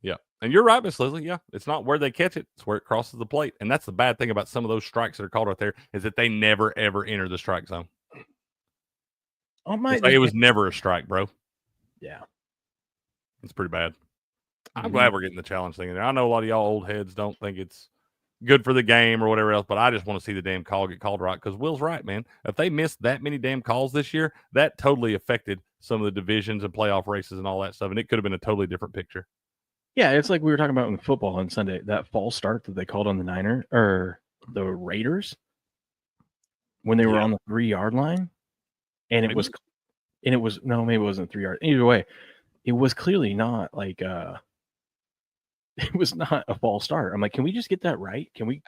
yeah, and you're right, Miss Leslie. Yeah, it's not where they catch it; it's where it crosses the plate, and that's the bad thing about some of those strikes that are called right there is that they never ever enter the strike zone. It was never a strike, bro. Yeah. It's pretty bad. I'm glad we're getting the challenge thing in there. I know a lot of y'all old heads don't think it's good for the game or whatever else, but I just want to see the damn call get called right because Will's right, man. If they missed that many damn calls this year, that totally affected some of the divisions and playoff races and all that stuff, and it could have been a totally different picture. Yeah, it's like we were talking about in football on Sunday, that false start that they called on the Raiders when they were on the 3-yard line. And it was no, maybe it wasn't 3 yards. Either way, it was clearly not like it was not a false start. I'm like, can we just get that right? Can we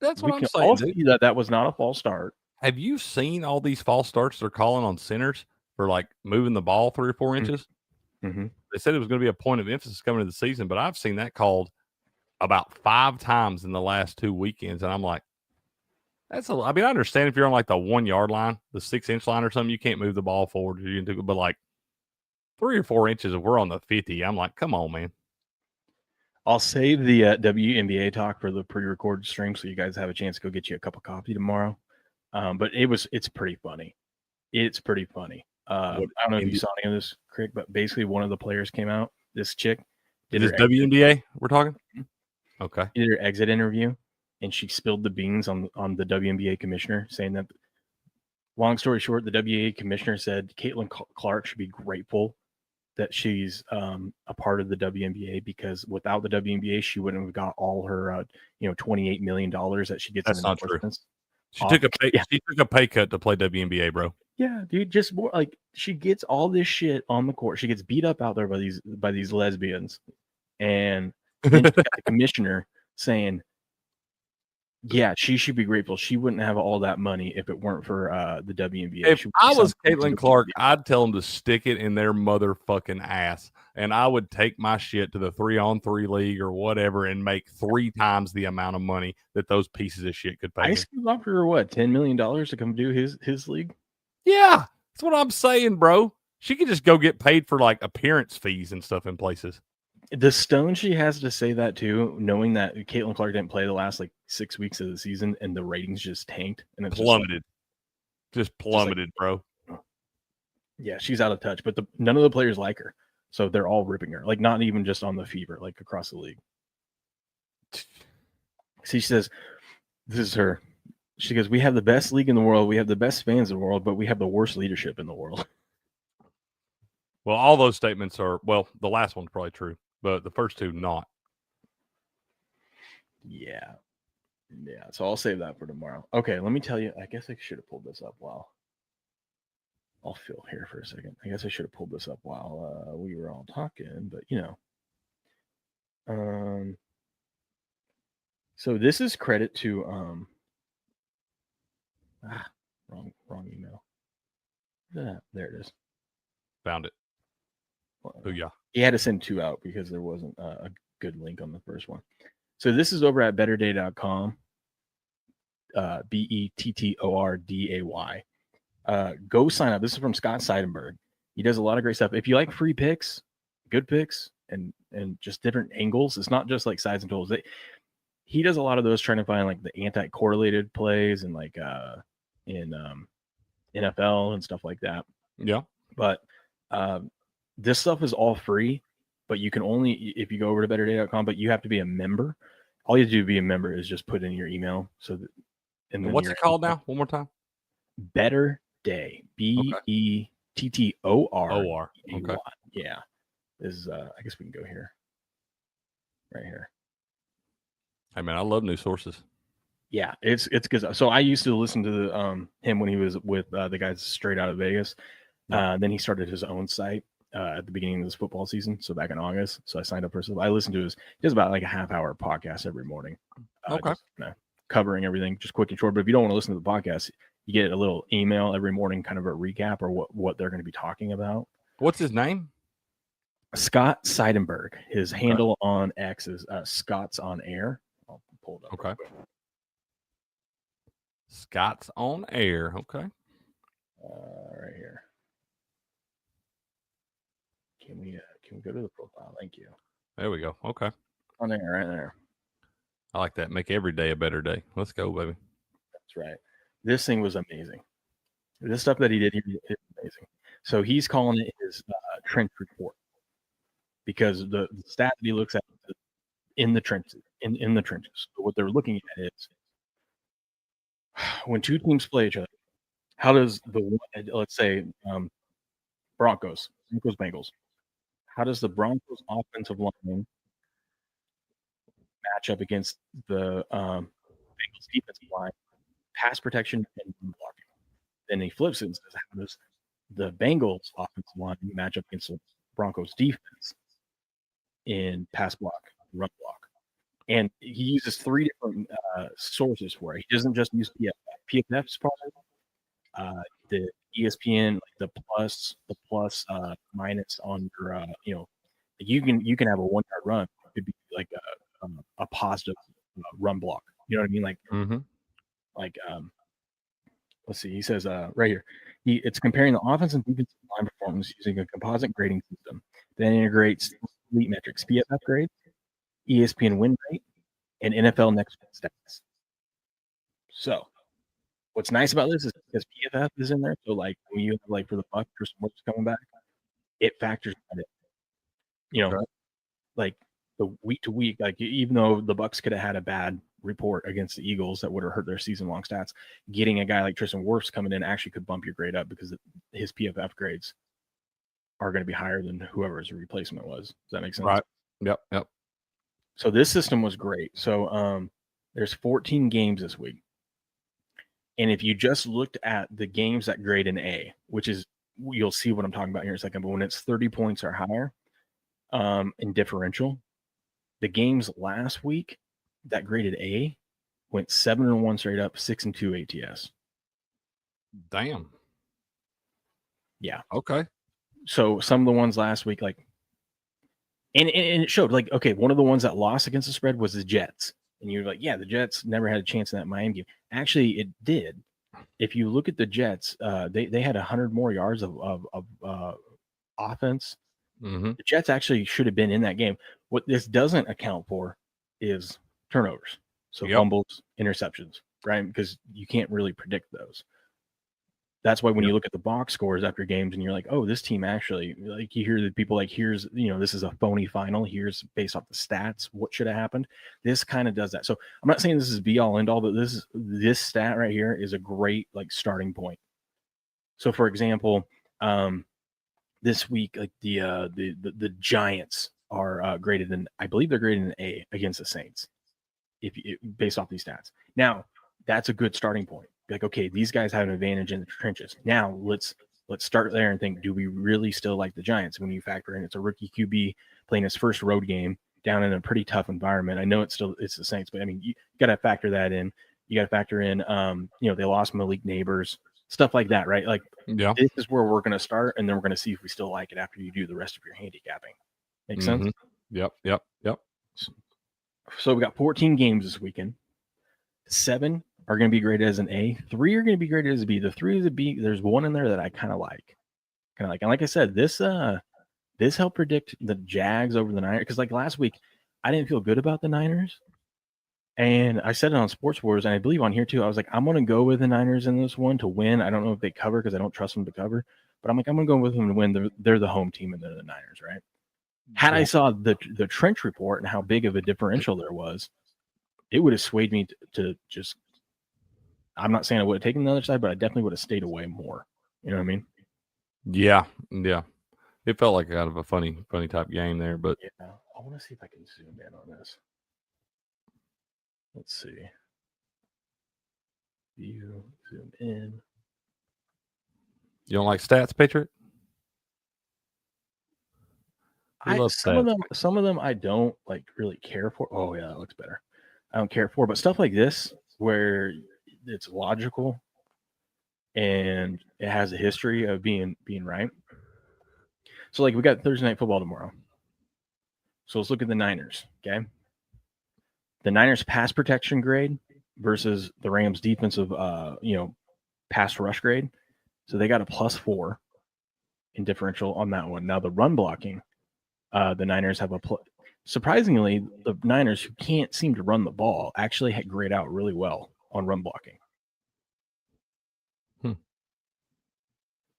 That's what I'm can saying. all see that was not a false start. Have you seen all these false starts they're calling on centers for like moving the ball 3 or 4 inches? Mm-hmm. They said it was going to be a point of emphasis coming into the season, but I've seen that called about 5 times in the last 2 weekends, and I'm like, I mean, I understand if you're on like the 1 yard line, the 6-inch line or something, you can't move the ball forward, but like 3 or 4 inches, if we're on the 50, I'm like, come on, man. I'll save the WNBA talk for the pre-recorded stream, so you guys have a chance to go get you a cup of coffee tomorrow. But it's pretty funny. It's pretty funny. I don't know if you saw any of this, Crick, but basically one of the players came out. This chick did her WNBA. We're talking. Okay. Did her exit interview, and she spilled the beans on the WNBA commissioner, saying that. Long story short, the WNBA commissioner said Caitlin Clark should be grateful that she's a part of the WNBA, because without the WNBA, she wouldn't have got all her $28 million that she gets. That's not true. She took a pay cut to play WNBA, bro. Yeah, dude, just more like she gets all this shit on the court. She gets beat up out there by these lesbians, and then you got the commissioner saying, yeah, she should be grateful. She wouldn't have all that money if it weren't for the WNBA. If I was Caitlin Clark, I'd tell them to stick it in their motherfucking ass, and I would take my shit to the 3-on-3 league or whatever and make 3 times the amount of money that those pieces of shit could pay. Ice Cube offered her what, $10 million to come do his league? Yeah, that's what I'm saying, bro. She could just go get paid for like appearance fees and stuff in places. The stone she has to say that too, knowing that Caitlin Clark didn't play the last like 6 weeks of the season and the ratings just tanked and it's plummeted, just plummeted, bro. Yeah, she's out of touch. But none of the players like her, so they're all ripping her. Like not even just on the Fever, like across the league. See, she says, "This is her." She goes, "We have the best league in the world. We have the best fans in the world, but we have the worst leadership in the world." Well, all those statements are, well, the last one's probably true, but the first two not. Yeah. So I'll save that for tomorrow. Okay, let me tell you. I guess I should have pulled this up while I'll feel here for a second. I guess I should have pulled this up while we were all talking, but So this is credit to wrong email. There it is. Found it. Oh yeah. He had to send 2 out because there wasn't a good link on the first one. So this is over at betterday.com. BETTORDAY. Go sign up. This is from Scott Seidenberg. He does a lot of great stuff. If you like free picks, good picks, and just different angles, it's not just like sides and totals. He does a lot of those, trying to find like the anti-correlated plays and like in NFL and stuff like that. Yeah. But this stuff is all free, but you can only, if you go over to betterday.com, but you have to be a member. All you have to do to be a member is just put in your email. And what's it called now? One more time. Better Day. BETTOR. Okay. Yeah. This is I guess we can go here. Right here. Hey man, I love new sources. Yeah, it's good. So I used to listen to him when he was with the guys straight out of Vegas. Then he started his own site at the beginning of this football season. So back in August. So I signed up for some. I listened to he does about like a half-hour podcast every morning. Okay. Just, covering everything, just quick and short. But if you don't want to listen to the podcast, you get a little email every morning, kind of a recap or what they're going to be talking about. What's his name? Scott Seidenberg. His handle on X is Scott's on Air. I'll pull it up. Okay. Scott's on Air. Okay. Right here. Can we go to the profile? Thank you. There we go. Okay. On there, right there. I like that. Make every day a better day. Let's go, baby. That's right. This thing was amazing. This stuff that he did here is amazing. So he's calling it his trench report, because the stat that he looks at in the trenches, in the trenches. So what they're looking at is when two teams play each other, how does let's say Broncos, Bengals, how does the Broncos offensive line match up against the Bengals defensive line, pass protection and blocking? Then he flips it and says, how does the Bengals offensive line match up against the Broncos defense in pass block, run block? And he uses 3 different sources for it. He doesn't just use PFF. PFF's part of it. The ESPN, like the plus, minus on your, you can have a 1-yard run. It could be like a positive run block. You know what I mean? Like, let's see. He says right here, it's comparing the offense and defensive line performance using a composite grading system that integrates elite metrics, PFF grades, ESPN win rate, and NFL next stats. So, what's nice about this is because PFF is in there. So, like when you have, like for the Bucs or what's coming back, it factors that in. Right. Like the week to week, like even though the Bucs could have had a bad report against the Eagles that would have hurt their season long stats, getting a guy like Tristan Wirfs coming in actually could bump your grade up because his PFF grades are going to be higher than whoever his replacement was. Does that make sense? Right. Yep. So this system was great. So there's 14 games this week. And if you just looked at the games that grade an A, which is, you'll see what I'm talking about here in a second, but when it's 30 points or higher in differential, the games last week that graded A went 7-1 straight up, 6-2 ATS. Damn. Yeah. Okay. So some of the ones last week, like, and it showed, like, okay, one of the ones that lost against the spread was the Jets. And you're like, yeah, the Jets never had a chance in that Miami game. Actually, it did. If you look at the Jets, they had 100 more yards of offense. Mm-hmm. The Jets actually should have been in that game. What this doesn't account for is turnovers. So fumbles, interceptions, right? Because you can't really predict those. That's why when you look at the box scores after games and you're like, oh, this team actually, like you hear the people like, here's, this is a phony final. Here's based off the stats, what should have happened. This kind of does that. So I'm not saying this is be all end all, but this stat right here is a great like starting point. So for example, this week, like the Giants are graded in, I believe they're graded an A against the Saints, based off these stats. Now that's a good starting point. Like, okay, these guys have an advantage in the trenches. Now let's start there and think, do we really still like the Giants? When you factor in it's a rookie QB playing his first road game down in a pretty tough environment. I know it's the Saints, but I mean, you got to factor that in. You got to factor in, they lost Malik Neighbors, stuff like that, right? Like, this is where we're going to start, and then we're going to see if we still like it after you do the rest of your handicapping. Make sense? Yep. So we got 14 games this weekend. 7 are going to be graded as an A. 3 are going to be graded as a B. The 3 is a B. There's one in there that I kind of like. And like I said, this helped predict the Jags over the Niners. Because like last week, I didn't feel good about the Niners. And I said it on Sports Wars, and I believe on here too. I was like, I'm going to go with the Niners in this one to win. I don't know if they cover because I don't trust them to cover. But I'm like, I'm going to go with them to win. They're the home team, and they're the Niners, right? Had I saw the trench report and how big of a differential there was, it would have swayed me to just – I'm not saying I would have taken the other side, but I definitely would have stayed away more. You know what I mean? Yeah. It felt like kind of a funny type game there, but yeah, I want to see if I can zoom in on this. Let's see. View, zoom in. You don't like stats, Patriot? Some of them I don't like really care for. Oh yeah, that looks better. I don't care for, but stuff like this where it's logical and it has a history of being right. So like we got Thursday Night Football tomorrow. So let's look at the Niners, okay? The Niners pass protection grade versus the Rams defensive pass rush grade. So they got a +4 in differential on that one. Now the run blocking, the Niners have surprisingly, the Niners, who can't seem to run the ball, actually grade out really well on run blocking.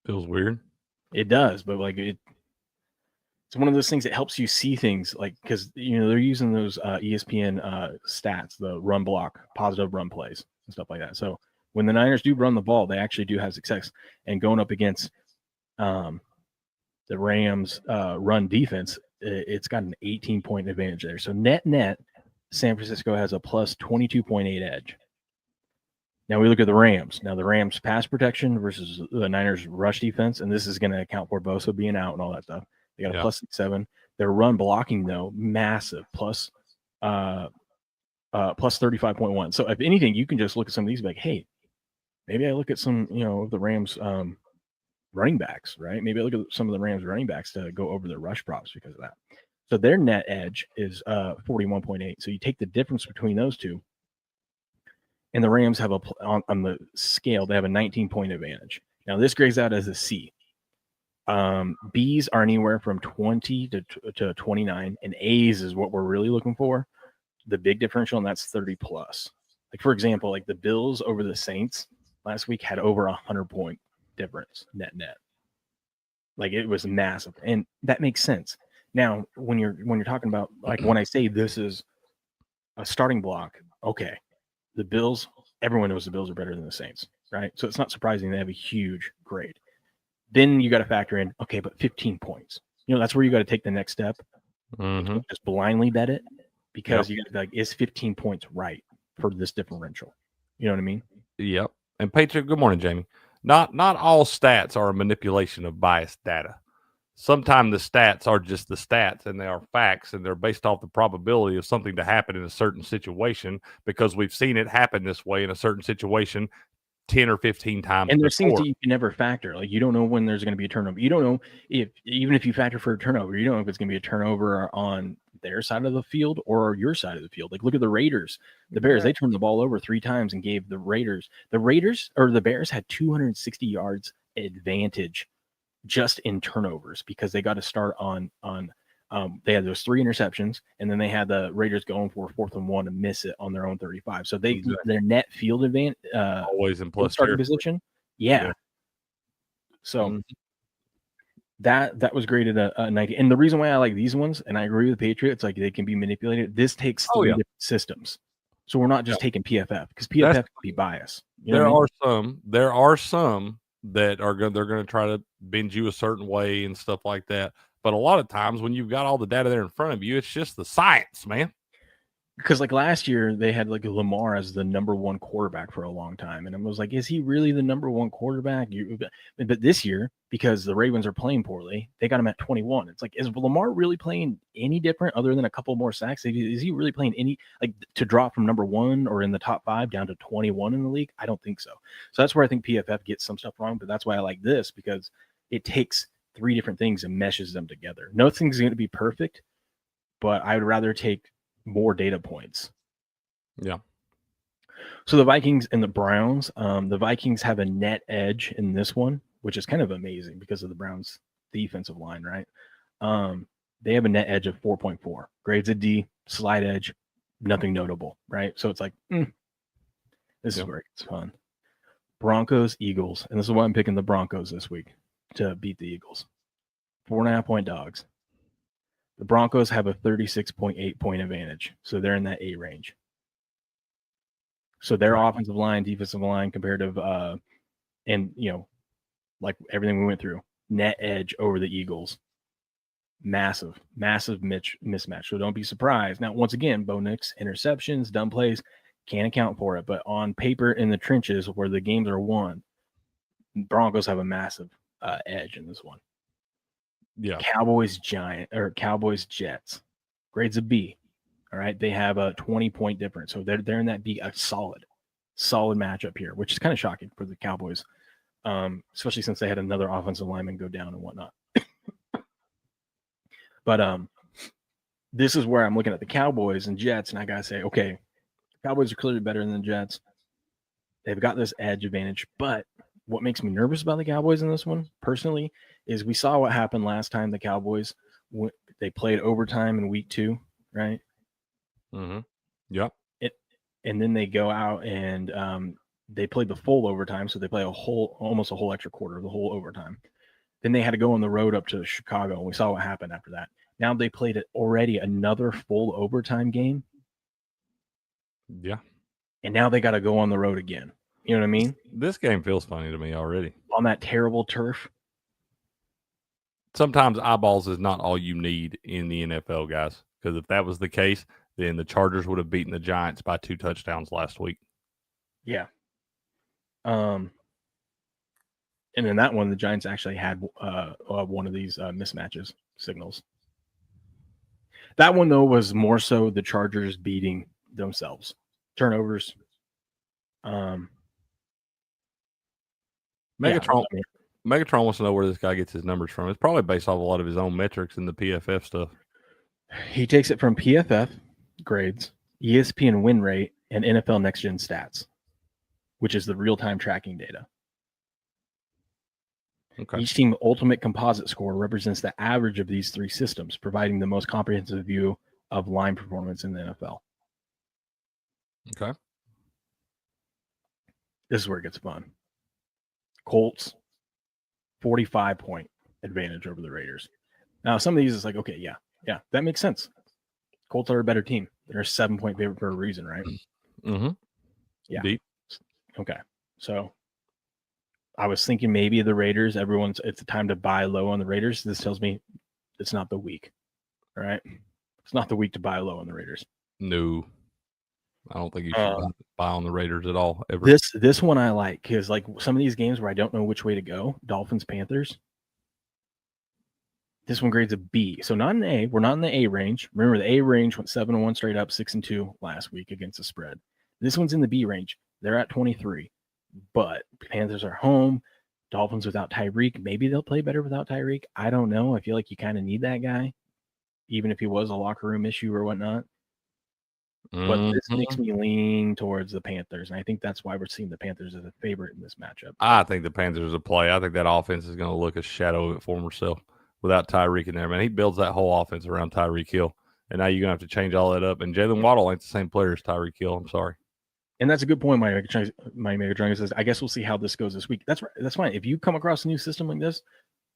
Feels weird. It does, but like it's one of those things that helps you see things, like because they're using those ESPN stats, the run block, positive run plays, and stuff like that. So when the Niners do run the ball, they actually do have success. And going up against the Rams run defense, it's got an 18-point advantage there. So net, San Francisco has a +22.8 edge. Now we look at the Rams. Now the Rams pass protection versus the Niners rush defense, and this is going to account for Bosa being out and all that stuff. They got a +7. Their run blocking, though, massive, plus 35.1. So if anything, you can just look at some of these, like, hey, maybe I look at some, of the Rams running backs, right? Maybe I look at some of the Rams running backs to go over their rush props because of that. So their net edge is 41.8. So you take the difference between those two, and the Rams have on the scale, they have a 19-point advantage. Now this grades out as a C. B's are anywhere from 20 to 29, and A's is what we're really looking for. The big differential, and that's 30 plus. Like, for example, like the Bills over the Saints last week had over 100-point difference net. Like, it was massive, and that makes sense. Now, when you're talking about, like, when I say this is a starting block, okay, the Bills, everyone knows the Bills are better than the Saints, right? So it's not surprising they have a huge grade. Then you got to factor in, okay, but 15 points. That's where you got to take the next step. Mm-hmm. Just blindly bet it, because you got to be like, is 15 points right for this differential? You know what I mean? Yep. And Patriot, good morning, Jamie. Not all stats are a manipulation of biased data. Sometimes the stats are just the stats, and they are facts, and they're based off the probability of something to happen in a certain situation, because we've seen it happen this way in a certain situation 10 or 15 times. And there's things that you can never factor. Like, you don't know when there's going to be a turnover. You don't know even if you factor for a turnover, you don't know if it's going to be a turnover on their side of the field or your side of the field. Like, look at the Raiders. The Bears, they turned the ball over 3 times and gave the Bears had 260 yards advantage just in turnovers, because they got to start on they had those 3 interceptions, and then they had the Raiders going for 4th and 1 and miss it on their own 35. So their net field advantage always in plus starting position. Yeah. So that was graded a 90. And the reason why I like these ones, and I agree with Patriots, like, they can be manipulated. This takes 3 different systems. So we're not just taking PFF, because PFF can be biased. There are some that they're going to try to bend you a certain way and stuff like that. But a lot of times when you've got all the data there in front of you, it's just the science, man. Because, like, last year they had, like, Lamar as the number 1 quarterback for a long time, and I was like, is he really the number 1 quarterback? But this year, because the Ravens are playing poorly, they got him at 21. It's like, is Lamar really playing any different other than a couple more sacks? Is he really playing any, like, to drop from number 1 or in the top 5 down to 21 in the league? I don't think so. So that's where I think PFF gets some stuff wrong, but that's why I like this, because it takes 3 different things and meshes them together. Nothing's going to be perfect, but I would rather take more data points. Yeah. So the Vikings and the Browns, the Vikings have a net edge in this one, which is kind of amazing because of the Browns' defensive line, right? They have a net edge of 4.4. Grades a D, slight edge, nothing notable, right? So it's like, this is where it's fun. Broncos, Eagles, and this is why I'm picking the Broncos this week to beat the Eagles. 4.5-point dogs. The Broncos have a 36.8 point advantage, so they're in that A range. So their offensive line, defensive line, comparative, and like everything we went through, net edge over the Eagles. Massive mismatch. So don't be surprised. Now, once again, Bo Nix, interceptions, dumb plays, can't account for it. But on paper, in the trenches where the games are won, Broncos have a massive edge in this one. Yeah. Cowboys Jets. Grades a B. All right. They have a 20-point difference. So they're in that B, a solid matchup here, which is kind of shocking for the Cowboys, especially since they had another offensive lineman go down and whatnot. But this is where I'm looking at the Cowboys and Jets, and I gotta say, okay, the Cowboys are clearly better than the Jets. They've got this edge advantage, but what makes me nervous about the Cowboys in this one, personally, is we saw what happened last time the Cowboys they played overtime in week 2, right? Mm-hmm. Yep. And then they go out and they played the full overtime, so they play almost a whole extra quarter, the whole overtime. Then they had to go on the road up to Chicago, and we saw what happened after that. Now they played it already another full overtime game. Yeah. And now they got to go on the road again. You know what I mean? This game feels funny to me already. On that terrible turf. Sometimes eyeballs is not all you need in the NFL, guys. Because if that was the case, then the Chargers would have beaten the Giants by 2 touchdowns last week. Yeah. And in that one, the Giants actually had one of these mismatches signals. That one, though, was more so the Chargers beating themselves. Turnovers. Megatron wants to know where this guy gets his numbers from. It's probably based off a lot of his own metrics and the PFF stuff. He takes it from PFF grades, ESPN win rate, and NFL Next Gen stats, which is the real-time tracking data. Okay. Each team ultimate composite score represents the average of these three systems, providing the most comprehensive view of line performance in the NFL. Okay. This is where it gets fun. Colts, 45-point advantage over the Raiders. Now, some of these is like, okay, yeah, that makes sense. Colts are a better team. They're a 7-point favorite for a reason, right? Mm-hmm. Yeah. Deep. Okay. So I was thinking maybe the Raiders, it's the time to buy low on the Raiders. This tells me it's not the week. All right. It's not the week to buy low on the Raiders. No. I don't think you should buy on the Raiders at all ever. This one I like because like some of these games where I don't know which way to go, Dolphins, Panthers. This one grades a B. So not an A. We're not in the A range. Remember, the A range went 7-1 straight up, 6-2 last week against the spread. This one's in the B range. They're at 23. But Panthers are home. Dolphins without Tyreek. Maybe they'll play better without Tyreek. I don't know. I feel like you kind of need that guy, even if he was a locker room issue or whatnot. But this makes me lean towards the Panthers, and I think that's why we're seeing the Panthers as a favorite in this matchup. I think the Panthers are play. I think that offense is going to look a shadow of its former self without Tyreek in there, man. He builds that whole offense around Tyreek Hill, and now you're going to have to change all that up. And Jalen Waddle ain't the same player as Tyreek Hill. I'm sorry. And that's a good point. My Megatron says, I guess we'll see how this goes this week. That's right. That's fine. If you come across a new system like this,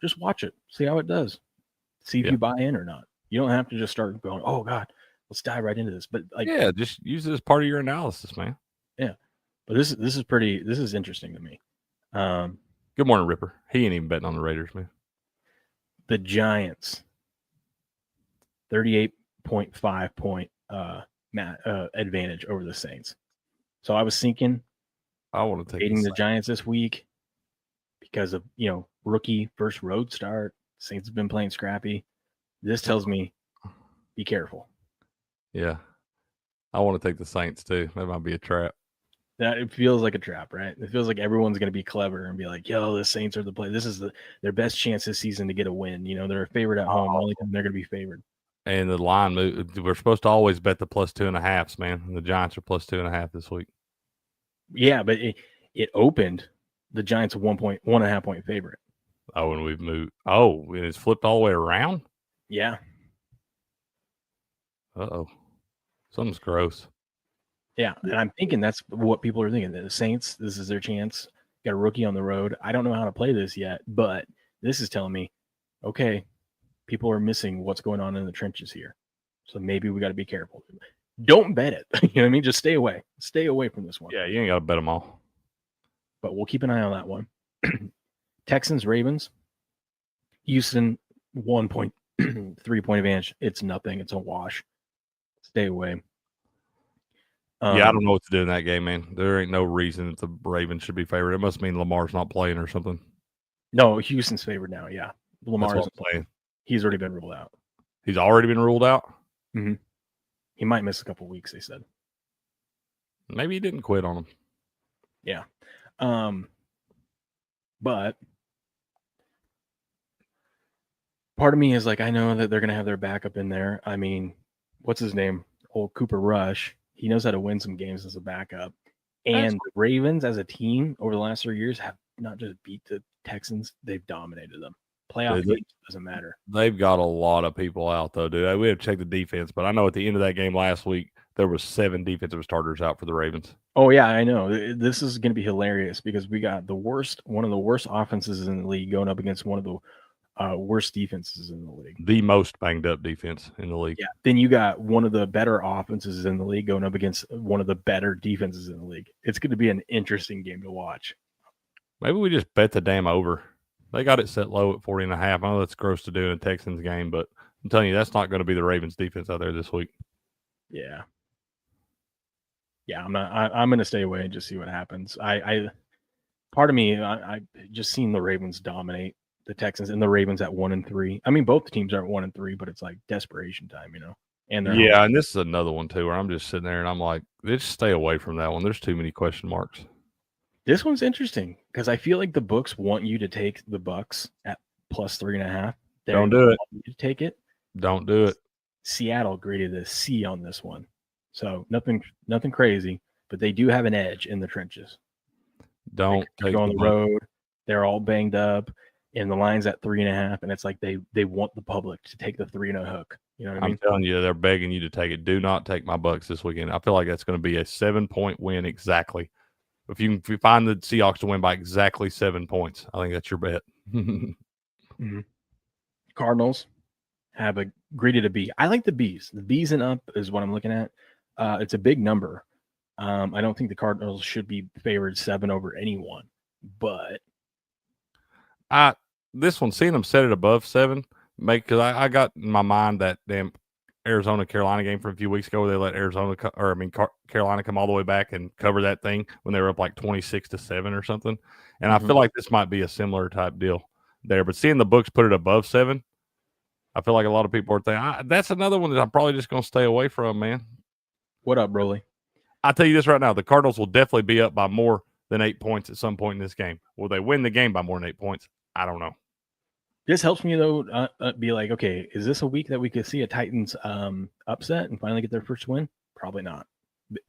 just watch it. See how it does. See if you buy in or not. You don't have to just start going, oh, God, let's dive right into this. But just use it as part of your analysis, man. Yeah. But this is interesting to me. Good morning, Ripper. He ain't even betting on the Raiders, man. The Giants, 38.5 point advantage over the Saints. So I was thinking I want to take the Giants this week because of, rookie first road start. Saints have been playing scrappy. This tells me be careful. Yeah. I want to take the Saints too. That might be a trap. That it feels like a trap, right? It feels like everyone's going to be clever and be like, yo, the Saints are the play. This is their best chance this season to get a win. They're a favorite at home. Only time they're going to be favored. And the line move, we're supposed to always bet the plus 2.5s, man. And the Giants are plus 2.5 this week. Yeah, but it opened the Giants a 1.5 point favorite. Oh, and we've moved. Oh, and it's flipped all the way around? Yeah. Uh-oh. Something's gross. Yeah, and I'm thinking that's what people are thinking. The Saints, this is their chance. Got a rookie on the road. I don't know how to play this yet, but this is telling me, okay, people are missing what's going on in the trenches here. So maybe we got to be careful. Don't bet it. You know what I mean? Just stay away. Stay away from this one. Yeah, you ain't got to bet them all. But we'll keep an eye on that one. Texans, Ravens. Houston, 1.3 point advantage. It's nothing. It's a wash. Stay away. Yeah, I don't know what to do in that game, man. There ain't no reason that the Ravens should be favored. It must mean Lamar's not playing or something. No, Houston's favored now, yeah. Lamar isn't playing. He's already been ruled out. He's already been ruled out? Mm-hmm. He might miss a couple weeks, they said. Maybe he didn't quit on him. Yeah. But part of me is like, I know that they're going to have their backup in there. I mean, what's his name? Old Cooper Rush. He knows how to win some games as a backup. And the Ravens as a team over the last 3 years have not just beat the Texans, they've dominated them. Playoff games doesn't matter. They've got a lot of people out, though, dude. We have to check the defense, but I know at the end of that game last week, there was 7 defensive starters out for the Ravens. Oh, yeah, I know. This is going to be hilarious because we got one of the worst offenses in the league going up against one of the worst defenses in the league. The most banged up defense in the league. Yeah. Then you got one of the better offenses in the league going up against one of the better defenses in the league. It's going to be an interesting game to watch. Maybe we just bet the damn over. They got it set low at 40.5. I know that's gross to do in a Texans game, but I'm telling you, that's not going to be the Ravens defense out there this week. Yeah. Yeah, I'm going to stay away and just see what happens. Part of me, I just seen the Ravens dominate the Texans and the Ravens at 1-3. I mean, both teams are at 1-3, but it's like desperation time, And and this is another one too where I'm just sitting there and I'm like, just stay away from that one. There's too many question marks. This one's interesting because I feel like the books want you to take the Bucks at plus 3.5. Don't do it. You take it. Don't do it. Seattle graded a C on this one, so nothing crazy, but they do have an edge in the trenches. Don't go on the road. They're all banged up, and the line's at 3.5, and it's like they want the public to take the 3 and a hook. You know what I mean? I'm telling you, they're begging you to take it. Do not take my Bucks this weekend. I feel like that's going to be a 7-point win exactly. If you find the Seahawks to win by exactly 7 points, I think that's your bet. Mm-hmm. Cardinals have graded a B. I like the Bs. The Bs and up is what I'm looking at. It's a big number. I don't think the Cardinals should be favored 7 over anyone, but this one, seeing them set it above 7, because I got in my mind that damn Arizona-Carolina game from a few weeks ago where they let Carolina come all the way back and cover that thing when they were up like 26-7 or something. And I feel like this might be a similar type deal there. But seeing the books put it above 7, I feel like a lot of people are thinking, that's another one that I'm probably just going to stay away from, man. What up, Broly? I'll tell you this right now. The Cardinals will definitely be up by more than 8 points at some point in this game. Will they win the game by more than 8 points? I don't know. This helps me, though, be like, okay, is this a week that we could see a Titans upset and finally get their first win? Probably not.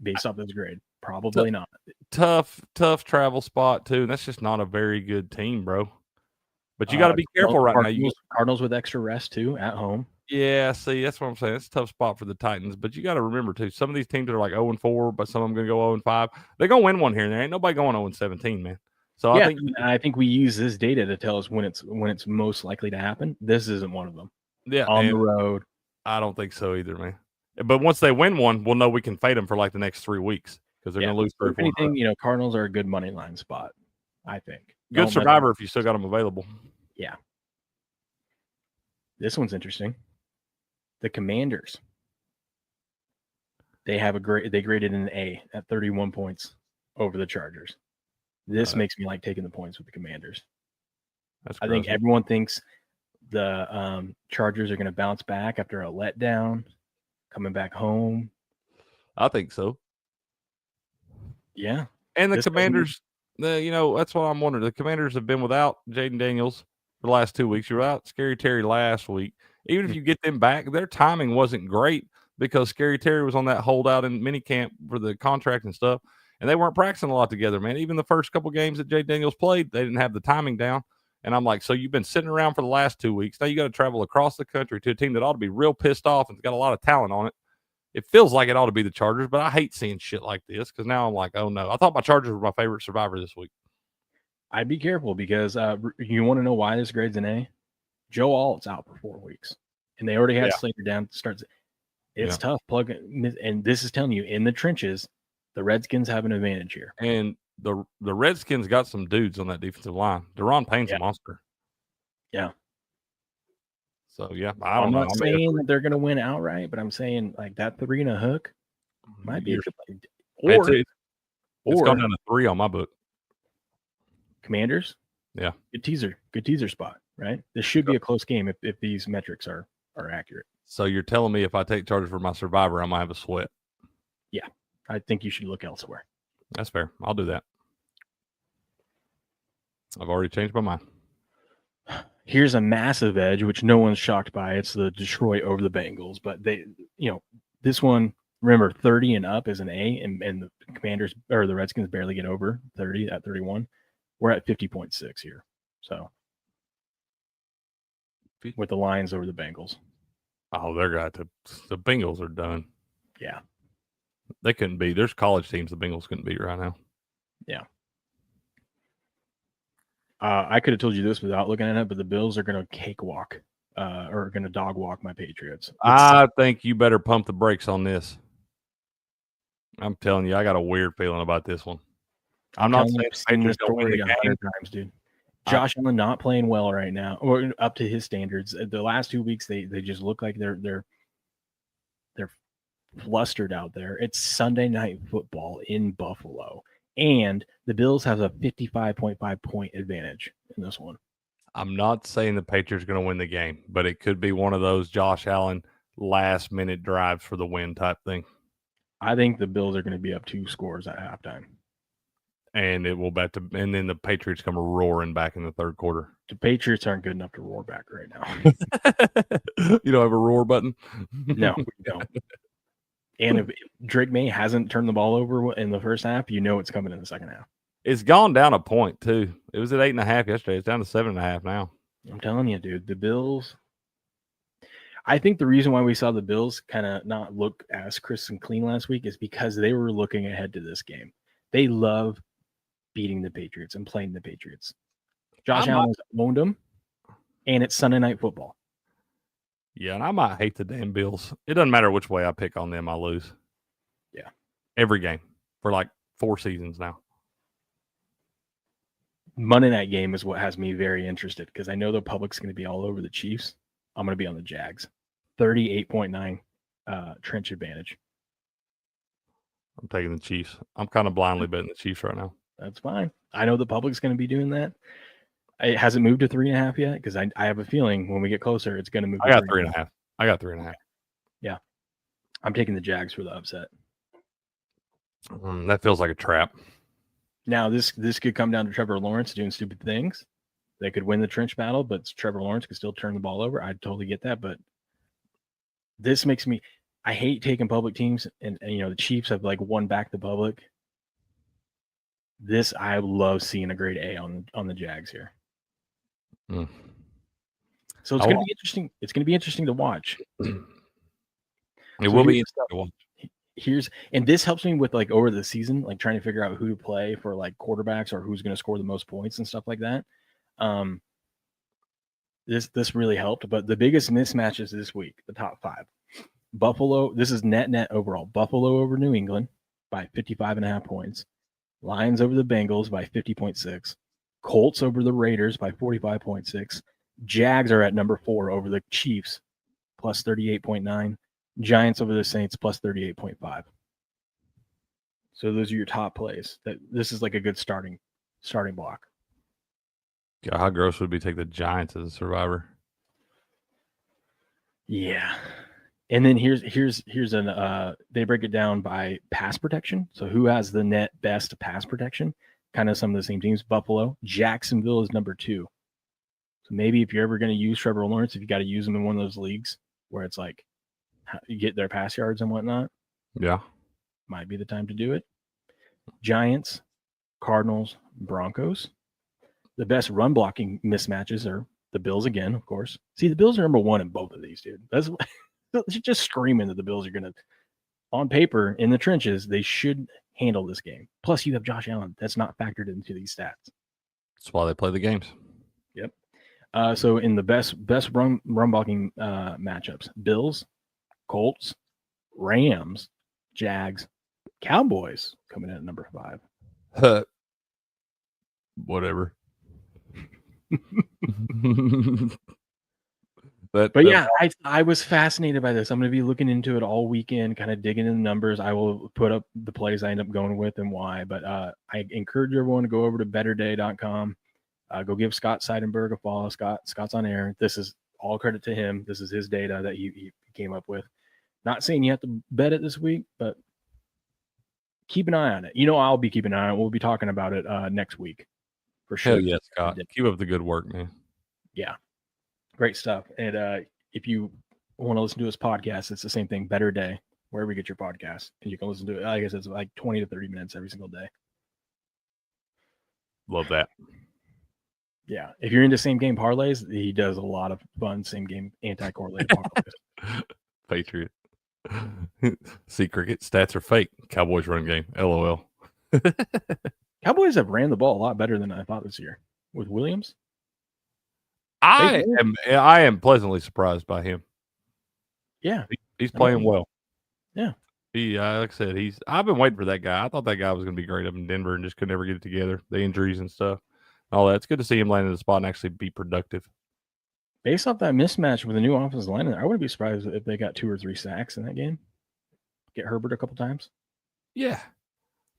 Based off this grade. Probably not. Tough travel spot, too. That's just not a very good team, bro. But you got to be careful right now. Cardinals with extra rest, too, at home. Yeah, see, that's what I'm saying. It's a tough spot for the Titans. But you got to remember, too, some of these teams are like 0-4, but some of them going to go 0-5. They're going to win one here and there. Ain't nobody going 0-17, man. So yeah, I think we use this data to tell us when it's most likely to happen. This isn't one of them. Yeah, on the road. I don't think so either, man. But once they win one, we'll know we can fade them for like the next 3 weeks because they're going to lose 3 or 4. If anything, Cardinals are a good money line spot. I think good survivor if you still got them available. Yeah. This one's interesting. The Commanders. They graded an A at 31 points over the Chargers. This makes me like taking the points with the Commanders. I think everyone thinks the Chargers are going to bounce back after a letdown, coming back home. I think so. Yeah. And the Commanders, that's what I'm wondering. The Commanders have been without Jaden Daniels for the last 2 weeks. You're without Scary Terry last week. Even if you get them back, their timing wasn't great because Scary Terry was on that holdout in minicamp for the contract and stuff. And they weren't practicing a lot together, man. Even the first couple games that Jay Daniels played, they didn't have the timing down. And I'm like, so you've been sitting around for the last 2 weeks. Now you got to travel across the country to a team that ought to be real pissed off and got a lot of talent on it. It feels like it ought to be the Chargers, but I hate seeing shit like this because now I'm like, oh, no. I thought my Chargers were my favorite survivor this week. I'd be careful because you want to know why this grade's an A? Joe Alt's out for 4 weeks, and they already had Slater down to start. It's tough. And this is telling you, in the trenches, the Redskins have an advantage here. And the Redskins got some dudes on that defensive line. Deron Payne's a monster. Yeah. So, I'm not saying that they're going to win outright, but I'm saying like that 3 and a hook might be a good play. It's gone down to 3 on my book. Commanders? Yeah. Good teaser spot, right? This should be a close game if these metrics are accurate. So you're telling me if I take Chargers for my survivor, I might have a sweat. Yeah. I think you should look elsewhere. That's fair. I'll do that. I've already changed my mind. Here's a massive edge, which no one's shocked by. It's the Detroit over the Bengals. But this one, remember, 30 and up is an A, and the Commanders or the Redskins barely get over 30 at 31. We're at 50.6 here. So with the Lions over the Bengals. Oh, the Bengals are done. Yeah. They couldn't beat. There's college teams the Bengals couldn't beat right now. Yeah. I could have told you this without looking at it, but the Bills are going to cakewalk or going to dog walk my Patriots. I think you better pump the brakes on this. I'm telling you, I got a weird feeling about this one. I'm not saying this story 100 times, dude. Josh Allen not playing well right now, or up to his standards. The last 2 weeks, they just look like they're flustered out there. It's Sunday Night Football in Buffalo, and the Bills have a 55.5 point advantage in this one. I'm not saying the Patriots are going to win the game, but it could be one of those Josh Allen last-minute drives for the win type thing. I think the Bills are going to be up 2 scores at halftime. And it will and then the Patriots come roaring back in the third quarter. The Patriots aren't good enough to roar back right now. You don't have a roar button? No, we don't. And if Drake May hasn't turned the ball over in the first half, you know it's coming in the second half. It's gone down a point, too. It was at 8.5 yesterday. It's down to 7.5 now. I'm telling you, dude, the Bills. I think the reason why we saw the Bills kind of not look as crisp and clean last week is because they were looking ahead to this game. They love beating the Patriots and playing the Patriots. Josh Allen has owned them, and it's Sunday Night Football. Yeah, and I might hate the damn Bills. It doesn't matter which way I pick on them, I lose. Yeah. Every game for like 4 seasons now. Monday night game is what has me very interested because I know the public's going to be all over the Chiefs. I'm going to be on the Jags. 38.9 trench advantage. I'm taking the Chiefs. I'm kind of blindly betting the Chiefs right now. That's fine. I know the public's going to be doing that. It hasn't moved to 3.5 yet because I have a feeling when we get closer, it's going to move. I got 3.5. I got 3.5. Yeah. I'm taking the Jags for the upset. That feels like a trap. Now, this could come down to Trevor Lawrence doing stupid things. They could win the trench battle, but Trevor Lawrence could still turn the ball over. I totally get that, but this makes me – I hate taking public teams, and the Chiefs have, won back the public. This, I love seeing a grade A on the Jags here. Mm. So it's going to be interesting. It's going to be interesting to watch. It will be interesting to watch. And this helps me with over the season, trying to figure out who to play for quarterbacks or who's going to score the most points and stuff like that. This really helped, but the biggest mismatches this week, the top 5. Buffalo, this is net overall. Buffalo over New England by 55.5 points. Lions over the Bengals by 50.6. Colts over the Raiders by 45.6. Jags are at number 4 over the Chiefs plus 38.9. Giants over the Saints plus 38.5. So those are your top plays. This is a good starting block. God, how gross would it be to take the Giants as a survivor? Yeah. And then here's they break it down by pass protection. So who has the net best pass protection? Kind of some of the same teams. Buffalo, Jacksonville is number 2. So maybe if you're ever going to use Trevor Lawrence, if you got to use him in one of those leagues where it's you get their pass yards and whatnot. Yeah. Might be the time to do it. Giants, Cardinals, Broncos. The best run blocking mismatches are the Bills again, of course. See, the Bills are number 1 in both of these, dude. That's just screaming that the Bills are going to, on paper, in the trenches, they should handle this game. Plus, you have Josh Allen. That's not factored into these stats. That's why they play the games. Yep. So in the best run blocking matchups, Bills, Colts, Rams, Jags, Cowboys coming in at number 5. Whatever. But yeah, I was fascinated by this. I'm going to be looking into it all weekend, kind of digging in the numbers. I will put up the plays I end up going with and why. But I encourage everyone to go over to betterday.com. Go give Scott Seidenberg a follow. Scott's on air. This is all credit to him. This is his data that he came up with. Not saying you have to bet it this week, but keep an eye on it. I'll be keeping an eye on it. We'll be talking about it next week for sure. Hell yeah, Scott. Keep up the good work, man. Yeah. Great stuff. And if you want to listen to his podcast, it's the same thing, Better Day, wherever you get your podcast. And you can listen to it. I guess it's 20 to 30 minutes every single day. Love that. Yeah. If you're into same game parlays, he does a lot of fun same game anti-correlated parlays. Patriot. See, cricket stats are fake. Cowboys run game. LOL. Cowboys have ran the ball a lot better than I thought this year with Williams. I am pleasantly surprised by him. Yeah. He's playing well. Yeah. He like I said, I've been waiting for that guy. I thought that guy was going to be great up in Denver and just could never get it together. The injuries and stuff. All that. It's good to see him land in the spot and actually be productive. Based off that mismatch with the new offensive line, I wouldn't be surprised if they got 2 or 3 sacks in that game. Get Herbert a couple times. Yeah.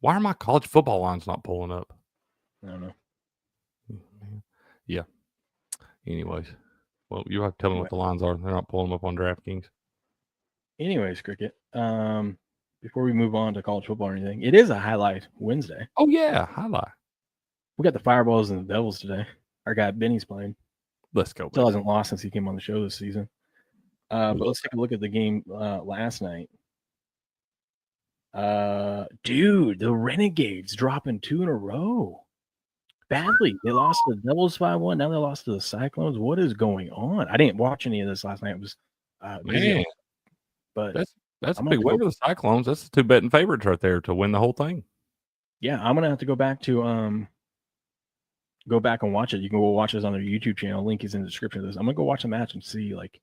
Why are my college football lines not pulling up? I don't know. Yeah. Anyways. Well, you have to tell me what the lines are. They're not pulling them up on DraftKings. Anyways, Cricket. Before we move on to college football or anything, it is a highlight Wednesday. Oh yeah, highlight. We got the Fireballs and the Devils today. Our guy Benny's playing. Let's go. Still hasn't lost since he came on the show this season. But let's take a look at the game last night. Dude, the Renegades dropping 2 in a row. Badly. They lost to the Devils 5-1. Now they lost to the Cyclones. What is going on? I didn't watch any of this last night. It was busy. But that's a big win for the Cyclones. That's the 2 betting favorites right there to win the whole thing. Yeah, I'm gonna have to go back and watch it. You can go watch this on their YouTube channel. Link is in the description of this. I'm gonna go watch the match and see like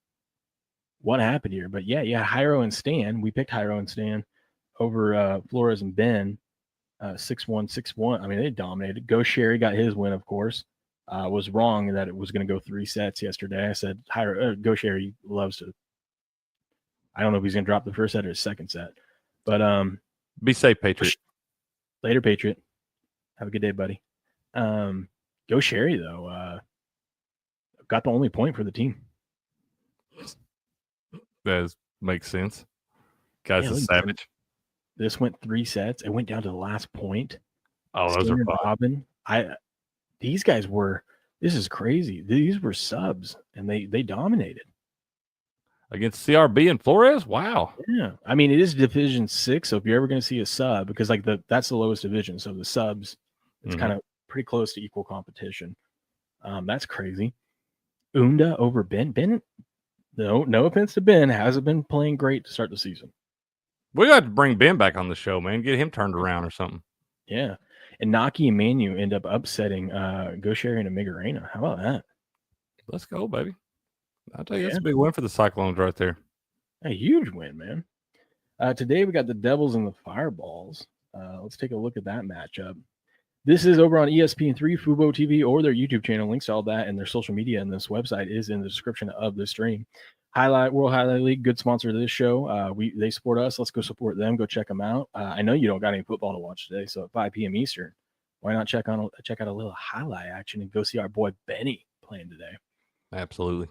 what happened here. But yeah, Hyro and Stan. We picked Hyro and Stan over Flores and Ben. 6-1, 6-1. I mean, they dominated. Go Sherry got his win, of course. Was wrong that it was going to go 3 sets yesterday. I said, Go Sherry loves to. I don't know if he's going to drop the first set or his second set. But be safe, Patriot. Later, Patriot. Have a good day, buddy. Go Sherry, though. Got the only point for the team. That makes sense. Guy's a savage. This went 3 sets. It went down to the last point. Oh, those are fun. Robin. These guys were. This is crazy. These were subs, and they dominated against CRB and Flores. Wow. Yeah, I mean it is Division 6, so if you're ever going to see a sub, because like that's the lowest division, so the subs, it's kind of pretty close to equal competition. That's crazy. Unda over Ben. Ben. No offense to Ben, hasn't been playing great to start the season. We got to bring Ben back on the show, man. Get him turned around or something. Yeah. And Naki and Manu end up upsetting Go Sherry and Amigarena. How about that? Let's go, baby. I'll tell you, that's a big win for the Cyclones right there. A huge win, man. Today we got the Devils and the Fireballs. Let's take a look at that matchup. This is over on ESPN3, FUBO TV, or their YouTube channel. Links to all that and their social media and this website is in the description of the stream. World Highlight League, good sponsor of this show. They support us. Let's go support them. Go check them out. I know you don't got any football to watch today, so at 5 p.m. Eastern, why not check out a little highlight action and go see our boy Benny playing today? Absolutely.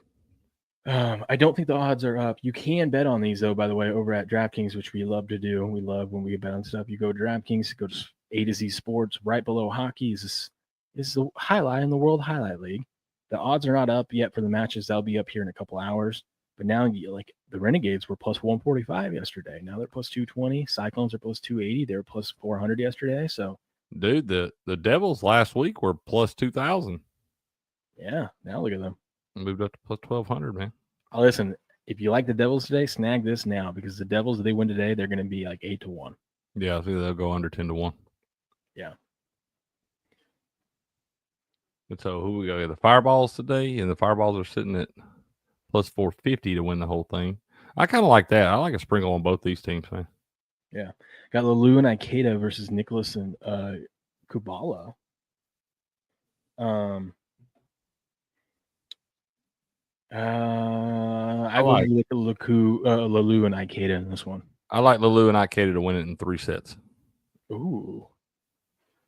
I don't think the odds are up. You can bet on these though, by the way, over at DraftKings, which we love to do. We love when we bet on stuff. You go to DraftKings, go to A to Z Sports. Right below hockey is the highlight in the World Highlight League. The odds are not up yet for the matches. They'll be up here in a couple hours. But now, like the Renegades were plus 145 yesterday. Now they're plus 220. Cyclones are plus 280. They were plus 400 yesterday. So, dude, the Devils last week were plus 2,000. Yeah, now look at them. Moved up to plus 1,200, man. Listen, if you like the Devils today, snag this now because the Devils, if they win today, they're going to be like 8-1. Yeah, I think they'll go under 10-1. Yeah. And so who we got? The Fireballs today, and the Fireballs are sitting at plus 450 to win the whole thing. I kind of like that. I like a sprinkle on both these teams, man. Yeah. Got Lalu and Ikeda versus Nicholas and Kubala. I will look at Lalu and Ikeda in this one. I like Lalu and Ikeda to win it in 3 sets. Ooh.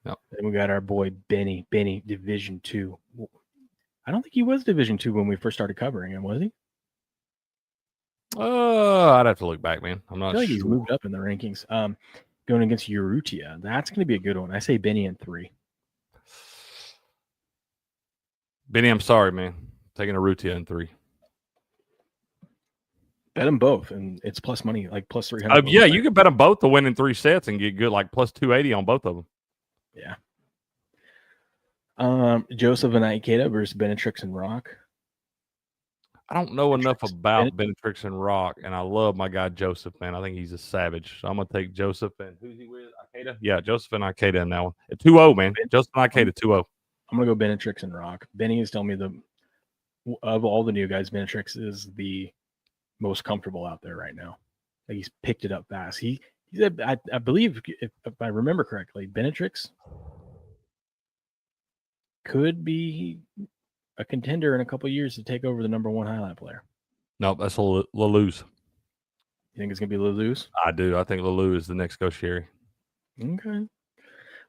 Yep. Then we got our boy Benny, Division 2. I don't think he was Division 2 when we first started covering him, was he? I'd have to look back, man. I'm not sure. He's moved up in the rankings. Going against Urrutia. That's going to be a good one. I say Benny in 3. Benny, I'm sorry, man. Taking Urrutia in 3. Bet them both, and it's plus money, like plus 300. Yeah, you can bet them both to win in 3 sets and get good, like plus 280 on both of them. Yeah. Joseph and Ikeda versus Benetrix and Rock. I don't know enough about Benetrix and Rock, and I love my guy Joseph, man. I think he's a savage. So I'm gonna take Joseph and who's he with? Ikeda? Yeah, Joseph and Ikeda in that one. 2-0, man. Joseph and Ikeda 2-0. I'm gonna go Benetrix and Rock. Benny is telling me of all the new guys, Benetrix is the most comfortable out there right now. Like he's picked it up fast. He said, I believe if I remember correctly, Benetrix could be a contender in a couple of years to take over the number 1 highlight player. No, that's Lalu's. You think it's going to be Lalu's? I do. I think Lalu is the next Go Sherry. Okay.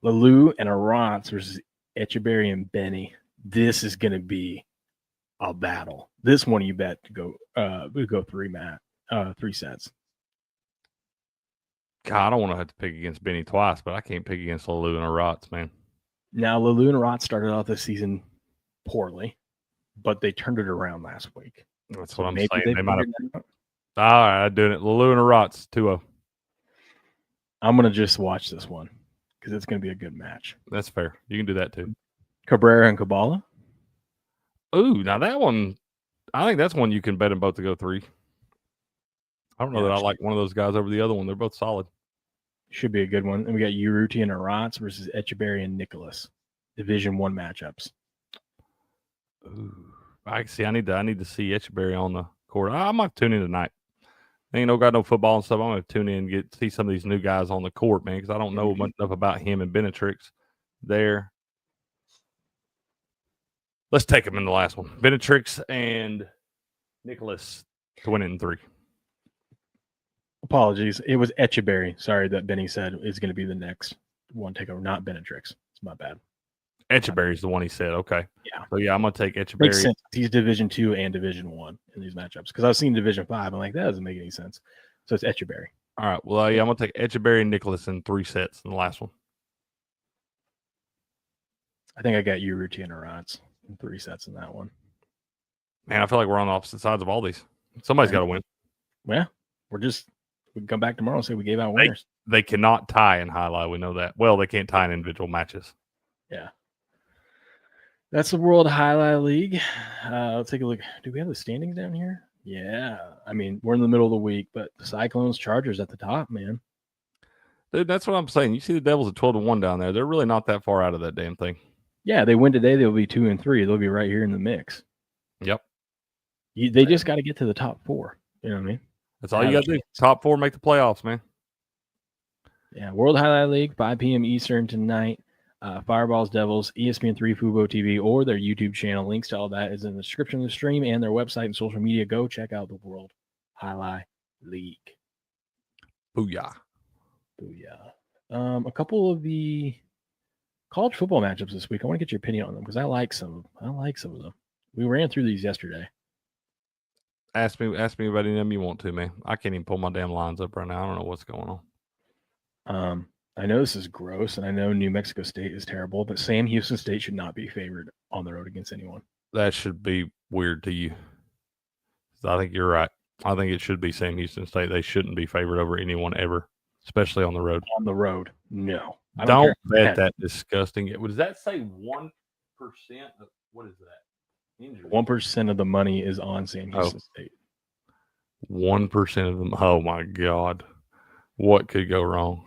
Lalu and Arantz versus Echeberry and Benny. This is going to be a battle. This one you bet to go 3 sets. God, I don't want to have to pick against Benny twice, but I can't pick against Lelou and Rots, man. Now, Lelou and Rots started off this season poorly, but they turned it around last week. That's what I'm saying. They might have. All right, I'm doing it. Lelou and Rots, 2-0. I'm going to just watch this one because it's going to be a good match. That's fair. You can do that too. Cabrera and Kabbalah. Ooh, now that one, I think that's one you can bet them both to go 3. I don't know that I like one of those guys over the other one. They're both solid. Should be a good one. And we got Urruti and Arats versus Echeverry and Nicholas. Division 1 matchups. Ooh, I see. I need to see Echeverry on the court. I might tune in tonight. Ain't got no football and stuff. I'm gonna tune in and see some of these new guys on the court, man, because I don't know much enough about him and Benetrix there. Let's take him in the last one. Benetrix and Nicholas to win it in 3. Apologies. It was Echeverry. Sorry that Benny said is going to be the next one takeover, not Benetrix. It's my bad. Echeverry's the one he said. Okay. Yeah. So, yeah, I'm going to take Echeverry. Makes sense. He's Division 2 and Division 1 in these matchups. Because I've seen Division 5. I'm like, that doesn't make any sense. So it's Echeverry. All right. Well, yeah, I'm going to take Echeverry and Nicholas in 3 sets in the last one. I think I got Urruti and Arats in 3 sets in that one. Man, I feel like we're on the opposite sides of all these. Somebody's got to win. Yeah. We can come back tomorrow and say we gave out winners. They cannot tie in Jai-Alai. We know that. Well, they can't tie in individual matches. Yeah. That's the World Jai-Alai League. Let's take a look. Do we have the standings down here? Yeah. I mean, we're in the middle of the week, but the Cyclones, Chargers at the top, man. Dude, that's what I'm saying. You see the Devils at 12-1 down there. They're really not that far out of that damn thing. Yeah, they win today. They'll be 2-3. They'll be right here in the mix. Yep. They just got to get to the top 4. You know what I mean? That's all you got to do. Top 4 make the playoffs, man. Yeah, World Jai-Alai League, 5 p.m. Eastern tonight. Fireballs Devils, ESPN 3, FUBO TV, or their YouTube channel. Links to all that is in the description of the stream and their website and social media. Go check out the World Jai-Alai League. Booyah. Booyah. A couple of the college football matchups this week. I want to get your opinion on them because I like some of them. We ran through these yesterday. Ask me about any of them you want to, man. I can't even pull my damn lines up right now. I don't know what's going on. I know this is gross, and I know New Mexico State is terrible, but Sam Houston State should not be favored on the road against anyone. That should be weird to you. I think you're right. I think it should be Sam Houston State. They shouldn't be favored over anyone ever, especially on the road. On the road, no. Don't bet that disgusting. Does that say 1%? What is that? Injury. 1% of the money is on Sam Houston State. 1% of them. Oh, my God. What could go wrong?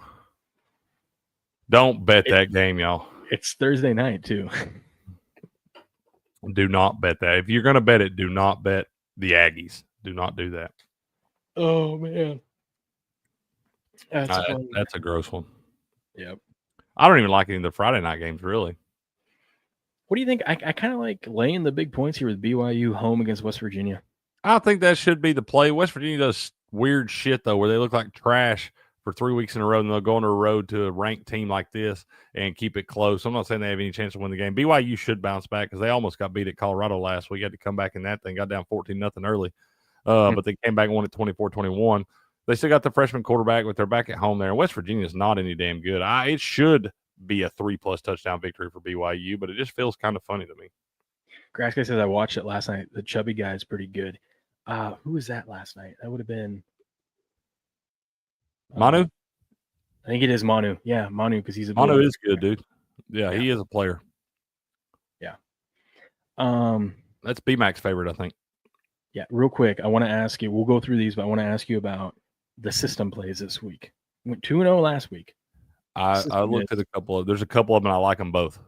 Don't bet that game, y'all. It's Thursday night, too. Do not bet that. If you're going to bet it, do not bet the Aggies. Do not do that. Oh, man. That's a gross one. Yep. I don't even like any of the Friday night games, really. What do you think? I kind of like laying the big points here with BYU home against West Virginia. I think that should be the play. West Virginia does weird shit, though, where they look like trash for 3 weeks in a row, and they'll go on a road to a ranked team like this and keep it close. I'm not saying they have any chance to win the game. BYU should bounce back because they almost got beat at Colorado last week. Had to come back in that thing, got down 14-0 early. But they came back and won it 24-21. They still got the freshman quarterback, but they're back at home there. And West Virginia is not any damn good. It should be a 3+ touchdown victory for BYU, but it just feels kind of funny to me. Grass Guy says I watched it last night. The chubby guy is pretty good. Who was that last night? That would have been Manu. I think it is Manu. Yeah, Manu, because he's a Manu is good, dude. Yeah, he is a player. Yeah. That's BMAC's favorite, I think. Yeah, real quick, I want to ask you. We'll go through these, but I want to ask you about the system plays this week. Went 2-0 last week. I looked at a couple of. There's a couple of them, and I like them both.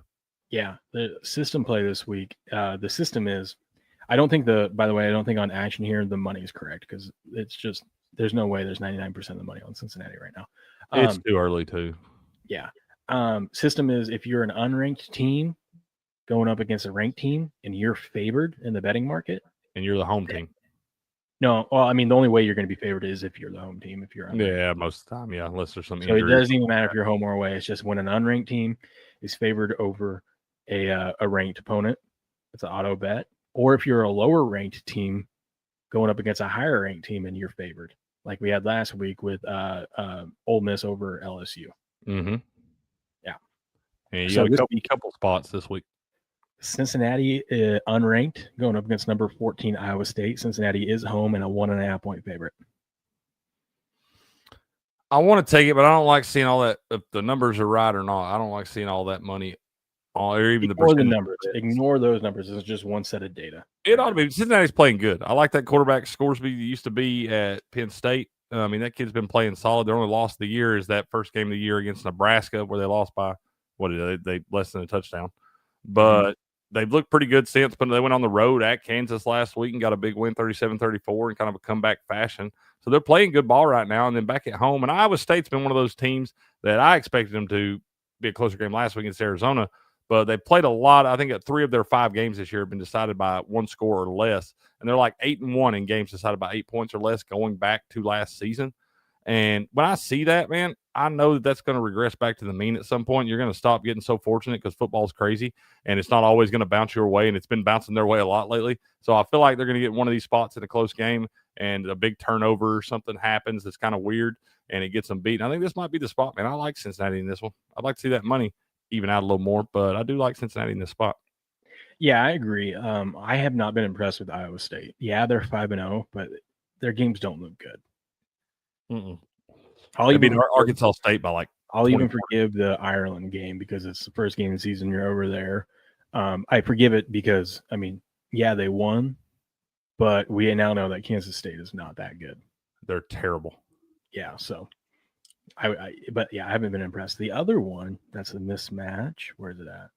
Yeah, the system play this week. The system is. I don't think on action here the money is correct because it's just there's no way there's 99% of the money on Cincinnati right now. It's too early too. Yeah. System is if you're an unranked team going up against a ranked team and you're favored in the betting market. And you're the home team. No, well, I mean, the only way you're going to be favored is if you're the home team. If you're unranked. Yeah, most of the time, yeah, unless there's some. So it doesn't even matter if you're home or away. It's just when an unranked team is favored over a ranked opponent, it's an auto bet. Or if you're a lower ranked team going up against a higher ranked team and you're favored, like we had last week with Ole Miss over LSU. Mm-hmm. Yeah. And you got a couple spots this week. Cincinnati unranked going up against number 14 Iowa State. Cincinnati is home and a 1.5 point favorite. I want to take it, but I don't like seeing all that. If the numbers are right or not, I don't like seeing all that money, or even Ignore the numbers. Ignore those numbers. It's just one set of data. It ought to be. Cincinnati's playing good. I like that quarterback Scoresby used to be at Penn State. I mean, that kid's been playing solid. Their only loss of the year is that first game of the year against Nebraska, where they lost by they less than a touchdown. But they've looked pretty good since. But they went on the road at Kansas last week and got a big win, 37-34, in kind of a comeback fashion. So they're playing good ball right now. And then back at home, and Iowa State's been one of those teams that I expected them to be a closer game last week against Arizona. But they played a lot. I think 3 of their 5 games this year have been decided by 1 score or less. And they're like 8-1 in games decided by 8 points or less going back to last season. And when I see that, man, I know that that's going to regress back to the mean at some point. You're going to stop getting so fortunate because football's crazy and it's not always going to bounce your way. And it's been bouncing their way a lot lately. So I feel like they're going to get one of these spots in a close game and a big turnover or something happens that's kind of weird and it gets them beat. And I think this might be the spot, man. I like Cincinnati in this one. I'd like to see that money even out a little more, but I do like Cincinnati in this spot. Yeah, I agree. I have not been impressed with Iowa State. Yeah, they're 5-0, but their games don't look good. I'll beat Arkansas State by like. I'll even forgive the Ireland game because it's the first game of the season. You're over there. I forgive it because I mean, yeah, they won, but we now know that Kansas State is not that good. They're terrible. Yeah, so. But I haven't been impressed. The other one, that's a mismatch. Where is it at?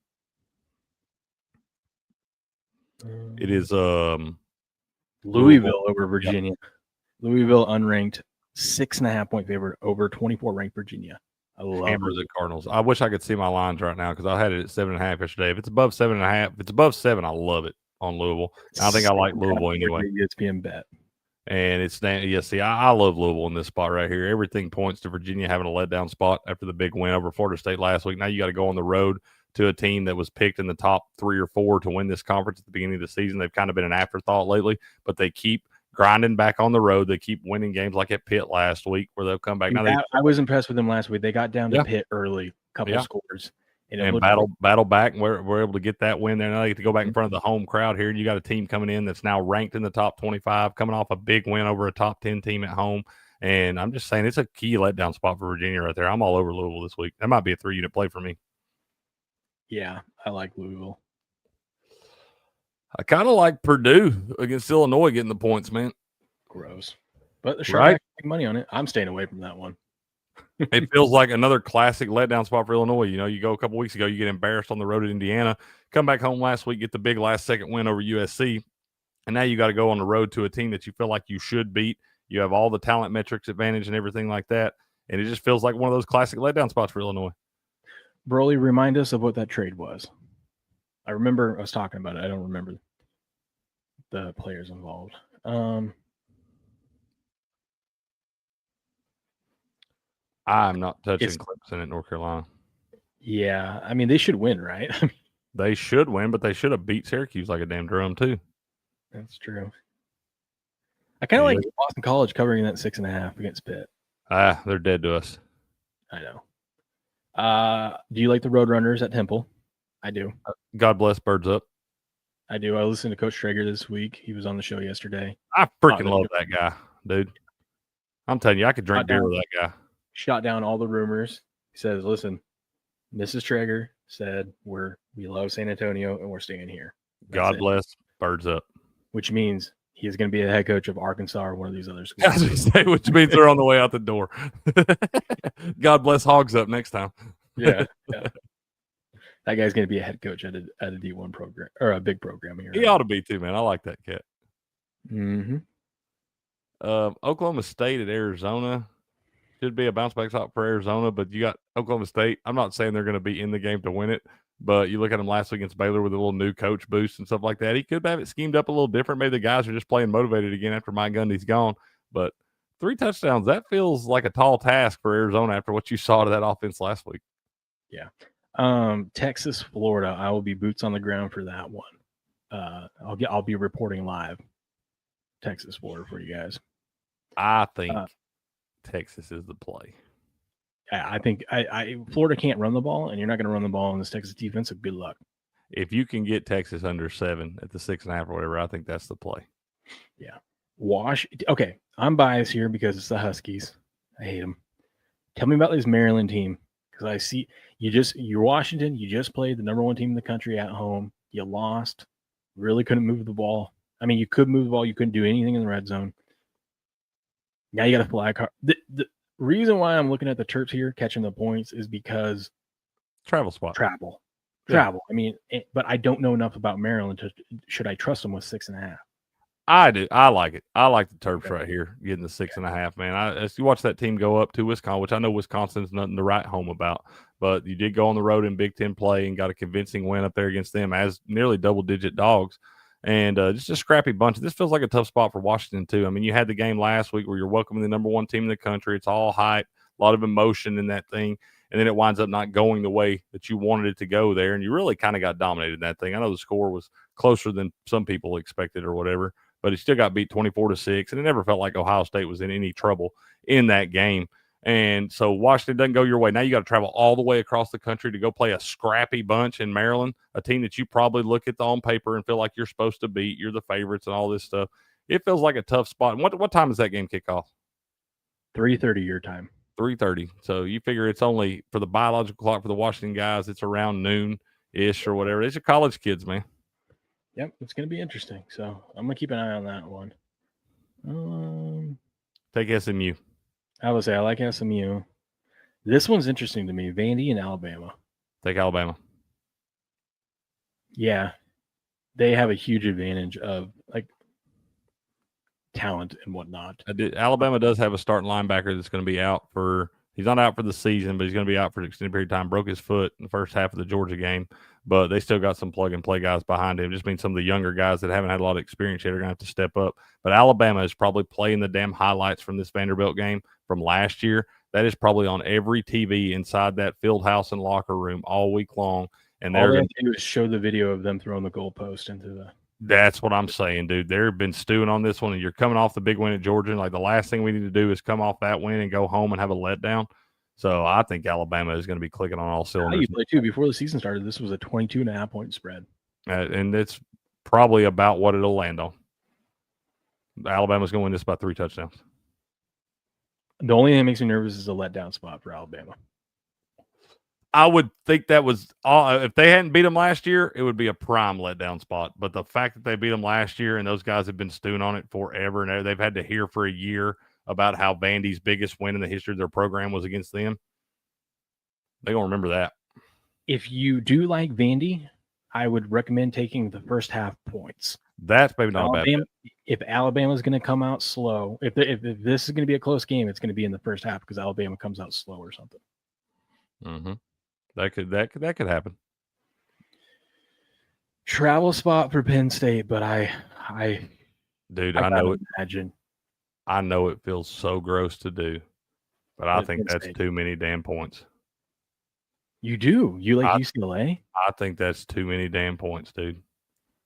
It is Louisville over Virginia. Yep. Louisville unranked 6.5 point favorite over 24 ranked Virginia. I love the Cardinals. I wish I could see my lines right now because I had it at 7.5 yesterday. If it's above 7.5, if it's above 7, I love it on Louisville. I think I like Louisville anyway. ESPN bet. And it's I love Louisville in this spot right here. Everything points to Virginia having a letdown spot after the big win over Florida State last week. Now you got to go on the road to a team that was picked in the top 3 or 4 to win this conference at the beginning of the season. They've kind of been an afterthought lately, but they keep grinding back on the road. They keep winning games like at Pitt last week where they'll come back. I was impressed with them last week. They got down to Pitt early, couple of scores. And battle back, and we're able to get that win there. Now they get to go back in front of the home crowd here, and you got a team coming in that's now ranked in the top 25, coming off a big win over a top 10 team at home. And I'm just saying it's a key letdown spot for Virginia right there. I'm all over Louisville this week. That might be a 3-unit play for me. Yeah, I like Louisville. I kind of like Purdue against Illinois getting the points, man. Gross. But the Sharks make money on it. I'm staying away from that one. It feels like another classic letdown spot for Illinois. You know, you go a couple weeks ago, you get embarrassed on the road at Indiana, come back home last week, get the big last-second win over USC, and now you got to go on the road to a team that you feel like you should beat. You have all the talent metrics advantage and everything like that, and it just feels like one of those classic letdown spots for Illinois. Broly, remind us of what that trade was. I remember us talking about it. I don't remember the players involved. I'm not touching Clemson at North Carolina. Yeah, I mean, they should win, right? They should win, but they should have beat Syracuse like a damn drum, too. That's true. I kind of like Boston College covering that 6.5 against Pitt. They're dead to us. I know. Do you like the Roadrunners at Temple? I do. God bless Birds Up. I do. I listened to Coach Traeger this week. He was on the show yesterday. I freaking love that guy, dude. I'm telling you, I could drink beer with that guy. Shot down all the rumors. He says, listen, Mrs. Traeger said we love San Antonio and we're staying here. God bless Birds Up. Which means he is going to be the head coach of Arkansas or one of these other schools. Which means they're on the way out the door. God bless Hogs Up next time. Yeah. That guy's going to be a head coach at a D1 program or a big program here. He ought to be too, man. I like that cat. Mm-hmm. Oklahoma State at Arizona. Should be a bounce back spot for Arizona, but you got Oklahoma State. I'm not saying they're going to be in the game to win it, but you look at them last week against Baylor with a little new coach boost and stuff like that. He could have it schemed up a little different. Maybe the guys are just playing motivated again after Mike Gundy's gone. But 3 touchdowns, that feels like a tall task for Arizona after what you saw to that offense last week. Yeah. Texas, Florida. I will be boots on the ground for that one. I'll be reporting live. Texas, Florida for you guys. I think Texas is the play. I think Florida can't run the ball, and you're not going to run the ball in this Texas defense, so good luck. If you can get Texas under 7 at the 6.5 or whatever, I think that's the play. Yeah. Okay, I'm biased here because it's the Huskies. I hate them. Tell me about this Maryland team, because I see you're Washington. You just played the number 1 team in the country at home. You lost. Really couldn't move the ball. I mean, you could move the ball. You couldn't do anything in the red zone. Now you got a flag card. The reason why I'm looking at the Terps here catching the points is because travel spot. Travel. I mean, but I don't know enough about Maryland should I trust them with 6.5? I do. I like it. I like the Terps right here getting the 6.5. Man, as you watch that team go up to Wisconsin, which I know Wisconsin's nothing to write home about, but you did go on the road in Big Ten play and got a convincing win up there against them as nearly double-digit dogs. And just a scrappy bunch. This feels like a tough spot for Washington, too. I mean, you had the game last week where you're welcoming the number 1 team in the country. It's all hype, a lot of emotion in that thing. And then it winds up not going the way that you wanted it to go there. And you really kind of got dominated in that thing. I know the score was closer than some people expected or whatever, but he still got beat 24-6. And it never felt like Ohio State was in any trouble in that game. And so Washington doesn't go your way. Now you got to travel all the way across the country to go play a scrappy bunch in Maryland, a team that you probably look at on paper and feel like you're supposed to beat. You're the favorites and all this stuff. It feels like a tough spot. And what time does that game kick off? 3:30 your time. 3:30. So you figure it's only for the biological clock for the Washington guys. It's around noon-ish or whatever. These are college kids, man. Yep, it's going to be interesting. So I'm going to keep an eye on that one. Take SMU. I would say I like SMU. This one's interesting to me. Vandy and Alabama. Take Alabama. Yeah, they have a huge advantage of talent and whatnot. Alabama does have a starting linebacker that's going to be out for – he's not out for the season, but he's going to be out for an extended period of time. Broke his foot in the first half of the Georgia game, but they still got some plug-and-play guys behind him. Just means some of the younger guys that haven't had a lot of experience yet are going to have to step up. But Alabama is probably playing the damn highlights from this Vanderbilt game from last year. That is probably on every TV inside that field house and locker room all week long. And all they have to do is show the video of them throwing the goalpost into the – That's what I'm saying, dude. They've been stewing on this one, and you're coming off the big win at Georgia. Like, the last thing we need to do is come off that win and go home and have a letdown. So I think Alabama is going to be clicking on all cylinders. You play too. Before the season started, this was a 22.5-point spread. And it's probably about what it'll land on. Alabama's going to win this by 3 touchdowns. The only thing that makes me nervous is a letdown spot for Alabama. I would think that was if they hadn't beat them last year, it would be a prime letdown spot. But the fact that they beat them last year and those guys have been stewing on it forever and they've had to hear for a year about how Vandy's biggest win in the history of their program was against them, they're going to remember that. If you do like Vandy, I would recommend taking the first half points. That's maybe not a bad bet. If Alabama's going to come out slow, if this is going to be a close game, it's going to be in the first half because Alabama comes out slow or something. Mm-hmm. That could happen. Travel spot for Penn State, but I know it. Imagine. I know it feels so gross to do, but I think that's too many damn points. You do? You like UCLA? I think that's too many damn points, dude.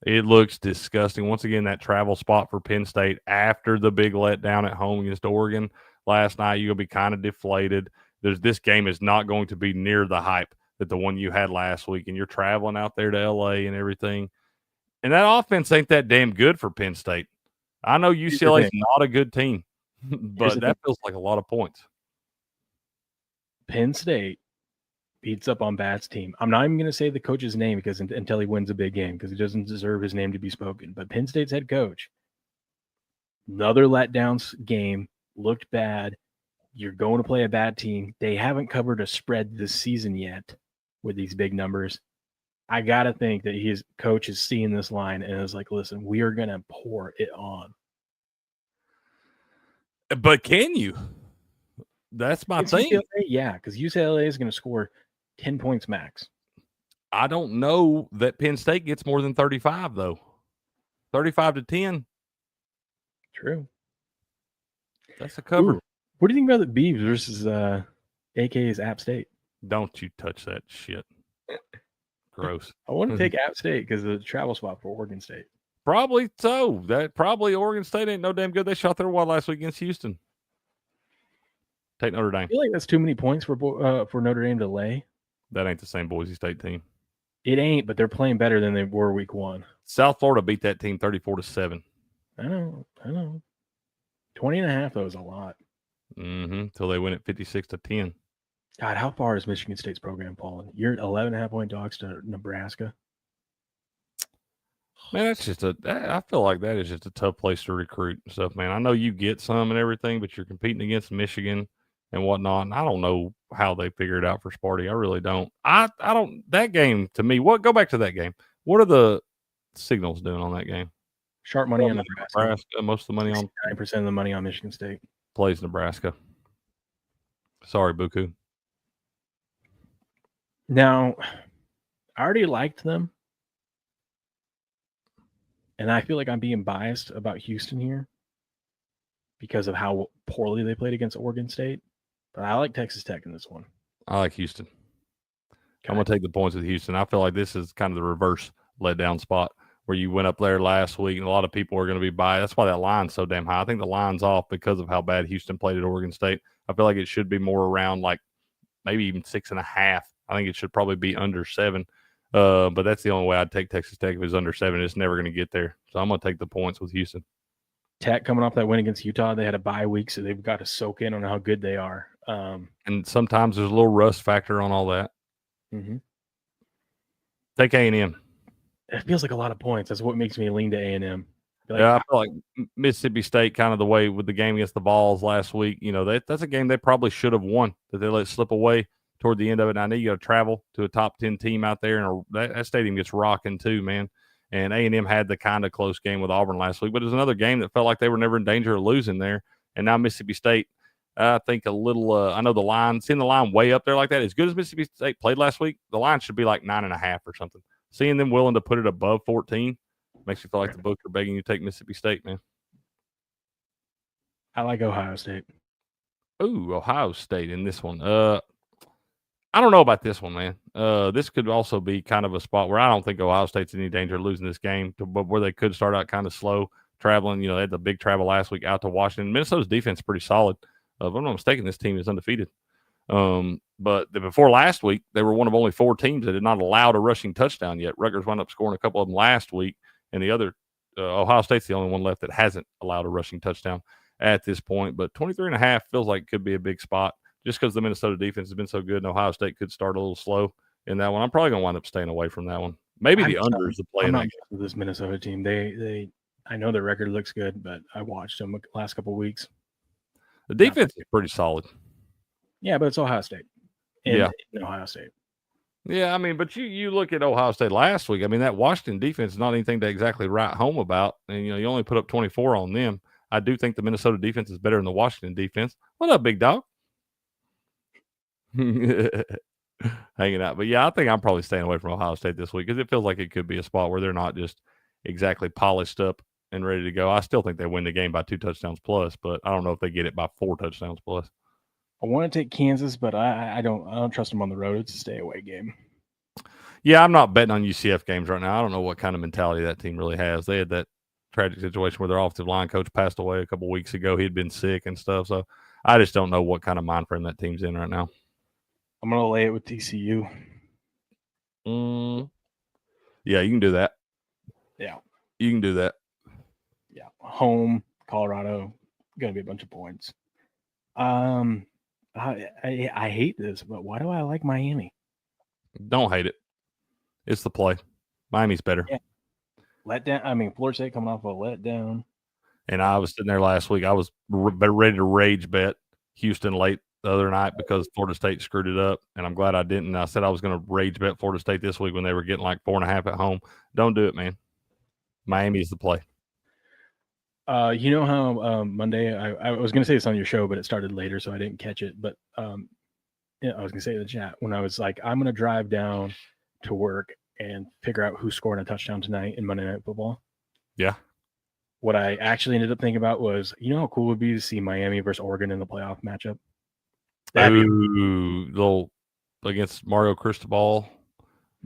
It looks disgusting. Once again, that travel spot for Penn State after the big letdown at home against Oregon last night, you'll be kind of deflated. This game is not going to be near the hype that the one you had last week, and you're traveling out there to L.A. and everything. And that offense ain't that damn good for Penn State. I know UCLA is not a good team, but that feels like a lot of points. Penn State beats up on Bat's team. I'm not even going to say the coach's name because until he wins a big game because he doesn't deserve his name to be spoken. But Penn State's head coach, another letdown game, looked bad. You're going to play a bad team. They haven't covered a spread this season yet with these big numbers. I got to think that his coach is seeing this line and is like, listen, we are going to pour it on. But can you? That's my thing. UCLA, yeah, because UCLA is going to score 10 points max. I don't know that Penn State gets more than 35, though. 35-10. True. That's a cover. Ooh. What do you think about the Beavs versus AK's App State? Don't you touch that shit. Gross. I want to take App State because of the travel spot for Oregon State. Probably so. That probably Oregon State ain't no damn good. They shot their wad last week against Houston. Take Notre Dame. I feel like that's too many points for Notre Dame to lay. That ain't the same Boise State team. It ain't, but they're playing better than they were week 1. South Florida beat that team 34-7. I know. 20.5 though is a lot. Until they win at 56-10. God, how far has Michigan State's program fallen? You're 11.5 point dogs to Nebraska. Man, I feel like that is just a tough place to recruit and stuff, man. I know you get some and everything, but you're competing against Michigan and whatnot. And I don't know how they figure it out for Sparty. I really don't. I don't. That game to me. Go back to that game. What are the signals doing on that game? Sharp money on Nebraska. Most of the money on 9% of the money on Michigan State. Plays Nebraska. Sorry, Buku. Now, I already liked them. And I feel like I'm being biased about Houston here because of how poorly they played against Oregon State. But I like Texas Tech in this one. I like Houston. I'm going to take the points with Houston. I feel like this is kind of the reverse letdown spot where you went up there last week, and a lot of people are going to be biased. That's why that line's so damn high. I think the line's off because of how bad Houston played at Oregon State. I feel like it should be more around like maybe even 6.5. I think it should probably be under 7. But that's the only way I'd take Texas Tech. If it's under 7, it's never going to get there. So I'm going to take the points with Houston. Tech coming off that win against Utah, they had a bye week, so they've got to soak in on how good they are. And sometimes there's a little rust factor on all that. Take A&M. It feels like a lot of points. That's what makes me lean to A&M. Like, I feel like Mississippi State kind of the way with the game against the Vols last week. You know, that's a game they probably should have won that they let slip away toward the end of it. And I know you got to travel to a top 10 team out there, and that stadium gets rocking too, man. And A&M had the kind of close game with Auburn last week, but it was another game that felt like they were never in danger of losing there. And now Mississippi State, I think a little I know the line, seeing the line way up there like that, as good as Mississippi State played last week, the line should be like 9.5 or something. Seeing them willing to put it above 14 makes you feel like the books are begging you to take Mississippi State, man. I like Ohio State. Ooh, Ohio State in this one. I don't know about this one, man. This could also be kind of a spot where I don't think Ohio State's in any danger of losing this game, but where they could start out kind of slow, traveling. You know, they had the big travel last week out to Washington. Minnesota's defense is pretty solid. If I'm not mistaken, this team is undefeated. But before last week, they were one of only 4 teams that had not allowed a rushing touchdown yet. Rutgers wound up scoring a couple of them last week, and the other Ohio State's the only one left that hasn't allowed a rushing touchdown at this point. But 23.5 feels like it could be a big spot just because the Minnesota defense has been so good, and Ohio State could start a little slow in that one. I'm probably going to wind up staying away from that one. Maybe the under is the play. I'm not with this Minnesota team. They I know their record looks good, but I watched them the last couple of weeks. The defense is pretty solid. Yeah, but it's Ohio State. In Ohio State. Yeah, I mean, but you look at Ohio State last week. I mean, that Washington defense is not anything to exactly write home about. And, you know, you only put up 24 on them. I do think the Minnesota defense is better than the Washington defense. What up, big dog? Hanging out. But, yeah, I think I'm probably staying away from Ohio State this week because it feels like it could be a spot where they're not just exactly polished up and ready to go. I still think they win the game by 2 touchdowns plus, but I don't know if they get it by 4 touchdowns plus. I want to take Kansas, but I don't trust them on the road. It's a stay away game. Yeah, I'm not betting on UCF games right now. I don't know what kind of mentality that team really has. They had that tragic situation where their offensive line coach passed away a couple weeks ago. He'd been sick and stuff. So I just don't know what kind of mind frame that team's in right now. I'm going to lay it with TCU. Yeah, you can do that. Yeah. You can do that. Yeah. Home, Colorado, going to be a bunch of points. I hate this, but why do I like Miami? Don't hate it. It's the play. Miami's better. Yeah. Letdown. I mean, Florida State coming off a letdown. And I was sitting there last week. I was ready to rage bet Houston late the other night because Florida State screwed it up, and I'm glad I didn't. I said I was going to rage bet Florida State this week when they were getting like 4.5 at home. Don't do it, man. Miami is the play. You know how Monday I was going to say this on your show, but it started later, so I didn't catch it. But yeah, I was going to say in the chat when I was like, I'm going to drive down to work and figure out who's scoring a touchdown tonight in Monday Night Football. Yeah. What I actually ended up thinking about was, you know how cool it would be to see Miami versus Oregon in the playoff matchup? Little against Mario Cristobal.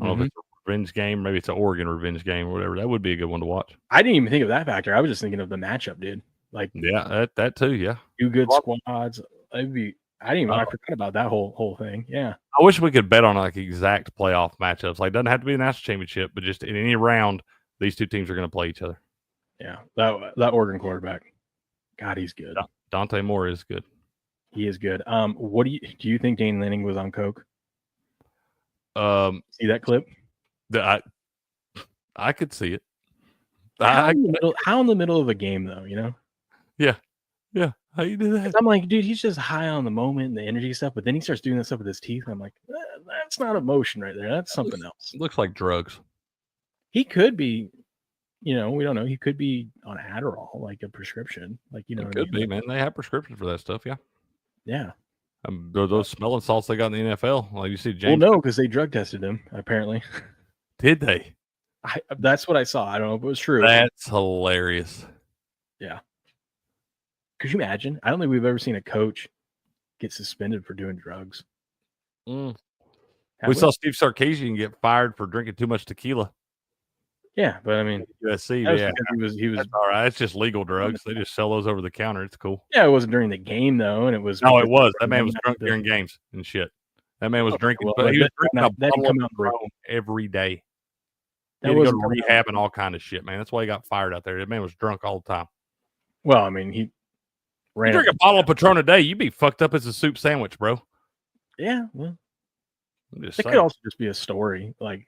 I don't know if it's revenge game. Maybe it's an Oregon revenge game or whatever. That would be a good one to watch. I didn't even think of that factor. I was just thinking of the matchup, dude. Like, yeah, that too. Yeah, two good squads. It'd be. I didn't even. I forgot about that whole thing. Yeah. I wish we could bet on like exact playoff matchups. Like, doesn't have to be a national championship, but just in any round, these two teams are going to play each other. Yeah, that Oregon quarterback. God, he's good. Dante Moore is good. He is good. What do you think Dane Lanning was on coke? See that clip? I could see it. How in the middle of a game though? You know? Yeah. How you do that? I'm like, dude, he's just high on the moment and the energy stuff, but then he starts doing that stuff with his teeth. I'm like, that's not emotion right there. That's something else. Looks like drugs. He could be, we don't know. He could be on Adderall, like a prescription. Like, It could be, man. They have prescriptions for that stuff. Yeah. Yeah. Those smelling salts they got in the NFL. Like you see, James. Well, no, because they drug tested him. Apparently. Did they? That's what I saw. I don't know if it was true. That's hilarious. Yeah. Could you imagine? I don't think we've ever seen a coach get suspended for doing drugs. We saw Steve Sarkisian get fired for drinking too much tequila. Yeah, but I mean, USC, yeah, he was all right. It's just legal drugs. They just sell those over the counter. It's cool. Yeah, it wasn't during the game though, and it was. No, it was. That man was drunk during games and shit. That man was drinking. But he was drinking a bottle of Patron every day. He had to go to rehab and all kind of shit, man. That's why he got fired out there. That man was drunk all the time. Well, I mean, you drink a bottle of Patron a day, you'd be fucked up as a soup sandwich, bro. Yeah, well, it could also just be a story, like,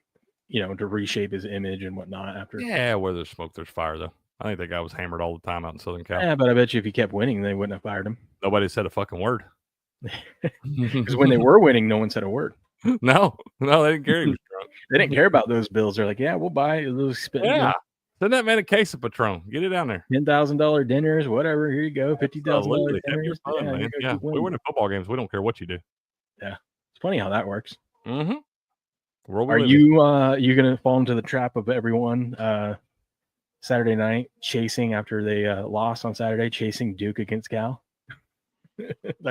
to reshape his image and whatnot after. Yeah, where there's smoke, there's fire, though. I think that guy was hammered all the time out in Southern Cal. Yeah, but I bet you if he kept winning, they wouldn't have fired him. Nobody said a fucking word. Because when they were winning, no one said a word. No, they didn't care. He was drunk. They didn't care about those bills. They're like, yeah, we'll buy those. Yeah. Send that man a case of Patron. Get it down there. $10,000 dinners, whatever. Here you go. $50,000 dinners. Fun, man. Yeah, we win in football games. We don't care what you do. Yeah, it's funny how that works. Mm-hmm. Are you gonna fall into the trap of everyone Saturday night chasing after they lost on Saturday, chasing Duke against Cal?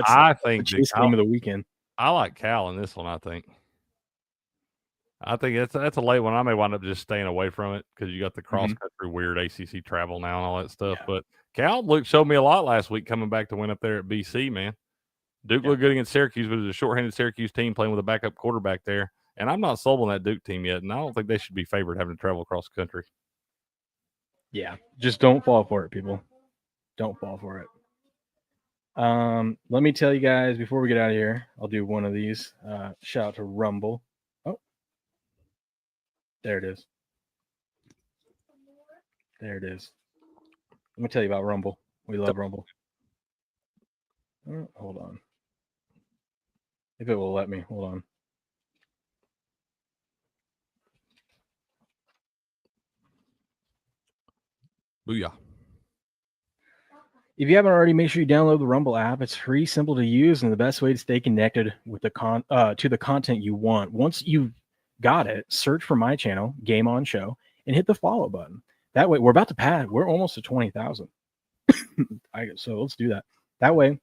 I think the chase game of the weekend. I like Cal in this one. I think that's a late one. I may wind up just staying away from it because you got the cross country weird ACC travel now and all that stuff. Yeah. But Cal showed me a lot last week coming back to win up there at BC. Man, Duke looked good against Syracuse, but it was a shorthanded Syracuse team playing with a backup quarterback there. And I'm not sold on that Duke team yet, and I don't think they should be favored having to travel across the country. Yeah, just don't fall for it, people. Don't fall for it. Let me tell you guys before we get out of here, I'll do one of these. Shout out to Rumble. Oh, there it is. There it is. Let me tell you about Rumble. We love Rumble. Oh, hold on. If it will let me, hold on. Booyah. If you haven't already, make sure you download the Rumble app. It's free, simple to use, and the best way to stay connected with the content you want. Once you've got it, search for my channel, Game On Show, and hit the follow button. That way, we're about to pad. We're almost at 20,000. So let's do that. That way,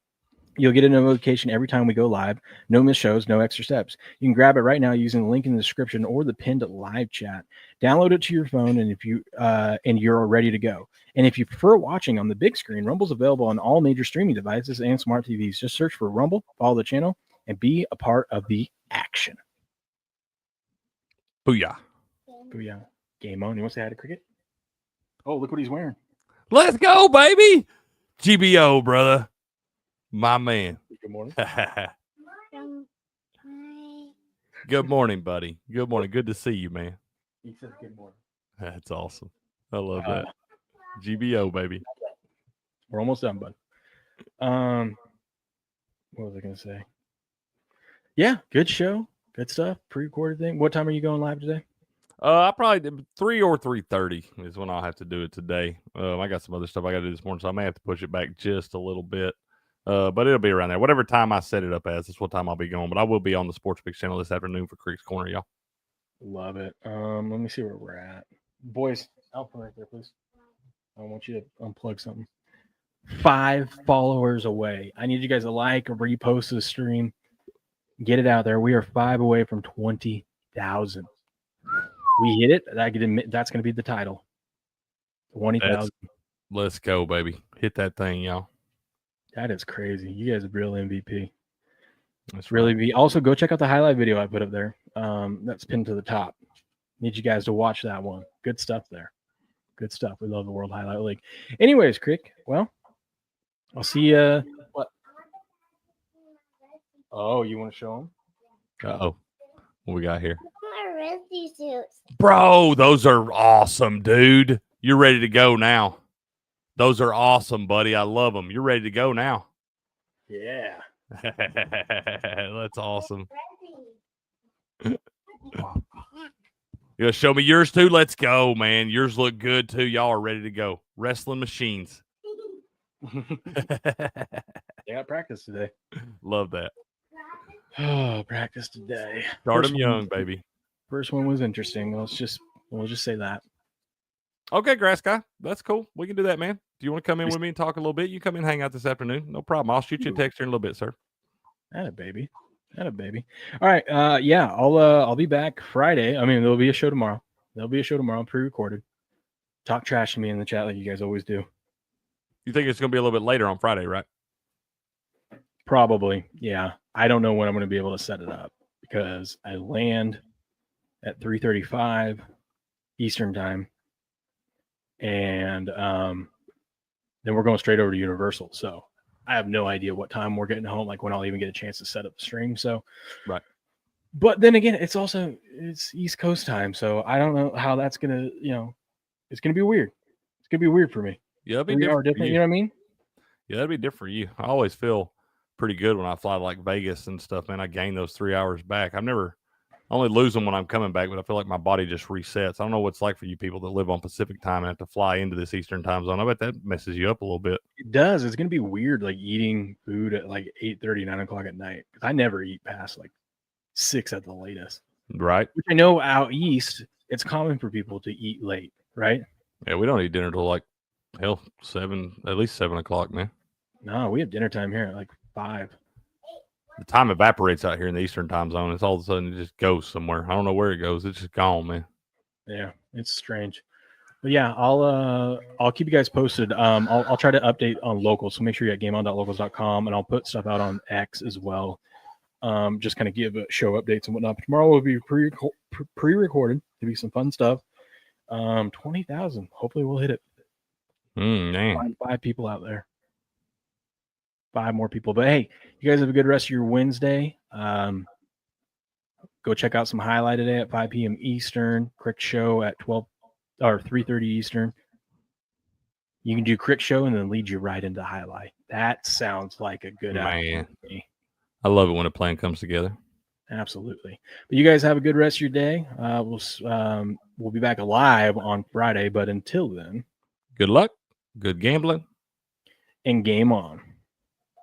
you'll get a notification every time we go live. No missed shows, no extra steps. You can grab it right now using the link in the description or the pinned live chat. Download it to your phone, and if you and you're ready to go. And if you prefer watching on the big screen, Rumble's available on all major streaming devices and smart TVs. Just search for Rumble, follow the channel, and be a part of the action. Booyah. Booyah. Game on. You want to say hi to Cricket? Oh, look what he's wearing. Let's go, baby. GBO, brother. My man. Good morning. Good morning, buddy. Good morning. Good to see you, man. He says good morning. That's awesome. I love that. GBO, baby. We're almost done, bud. What was I going to say? Yeah, good show. Good stuff. Pre-recorded thing. What time are you going live today? I probably did 3 or 3:30 is when I'll have to do it today. I got some other stuff I got to do this morning, so I may have to push it back just a little bit. But it'll be around there. Whatever time I set it up as, that's what time I'll be going. But I will be on the Sports Picks channel this afternoon for Creek's Corner, y'all. Love it. Let me see where we're at. Boys, Alpha right there, please. I want you to unplug something. 5 followers away. I need you guys to like or repost the stream. Get it out there. We are 5 away from 20,000. we hit it, that's going to be the title. 20,000. Let's go, baby. Hit that thing, y'all. That is crazy. You guys are real MVP. That's really right. Also, go check out the highlight video I put up there. That's pinned to the top. Need you guys to watch that one. Good stuff there. Good stuff. We love the World Highlight League. Anyways, Crick, well, I'll see you. What? Oh, you want to show them? Uh-oh. What we got here? My rescue suits. Bro, those are awesome, dude. You're ready to go now. Those are awesome, buddy. I love them. You're ready to go now. Yeah. That's awesome. You gonna show me yours too? Let's go, man. Yours look good too. Y'all are ready to go. Wrestling machines. They got practice today. Love that. Oh, practice today. Start them young, baby. First one was interesting. We'll just say that. Okay, Grass Guy. That's cool. We can do that, man. Do you want to come in with me and talk a little bit? You come in and hang out this afternoon. No problem. I'll shoot you a text here in a little bit, sir. Atta baby. All right. Yeah, I'll be back Friday. I mean, there'll be a show tomorrow. Pre-recorded. Talk trash to me in the chat like you guys always do. You think it's going to be a little bit later on Friday, right? Probably. Yeah. I don't know when I'm going to be able to set it up because I land at 3:35 Eastern time. And then we're going straight over to Universal. So I have no idea what time we're getting home, like when I'll even get a chance to set up the stream. So, right. But then again, it's East Coast time. So I don't know how that's going to, it's going to be weird. It's going to be weird for me. Yeah, it'll be different. You know what I mean? Yeah, that'd be different for you. I always feel pretty good when I fly to like Vegas and stuff, man. I gain those 3 hours back. I only lose them when I'm coming back, but I feel like my body just resets. I don't know what it's like for you people that live on Pacific time and have to fly into this Eastern time zone. I bet that messes you up a little bit. It does. It's going to be weird, like eating food at like 8:30, 9 o'clock at night. I never eat past like 6 at the latest. Right. Which I know out east, it's common for people to eat late, right? Yeah, we don't eat dinner till like, hell, at least 7 o'clock, man. No, we have dinner time here at like 5. The time evaporates out here in the Eastern time zone. It's all of a sudden it just goes somewhere. I don't know where it goes. It's just gone, man. Yeah, it's strange. But yeah, I'll keep you guys posted. I'll try to update on locals. So make sure you're at gameon.locals.com, and I'll put stuff out on X as well. Just kind of give show updates and whatnot. But tomorrow will be pre-recorded. There'll be some fun stuff. 20,000. Hopefully we'll hit it. Man. Five people out there. 5 more people. But hey, you guys have a good rest of your Wednesday. Go check out some highlight today at 5 p.m. Eastern. Crick Show at 12 or 3:30 Eastern. You can do Crick Show and then lead you right into highlight. That sounds like a good man. I love it when a plan comes together. Absolutely. But you guys have a good rest of your day. We'll be back live on Friday. But until then, good luck, good gambling, and game on.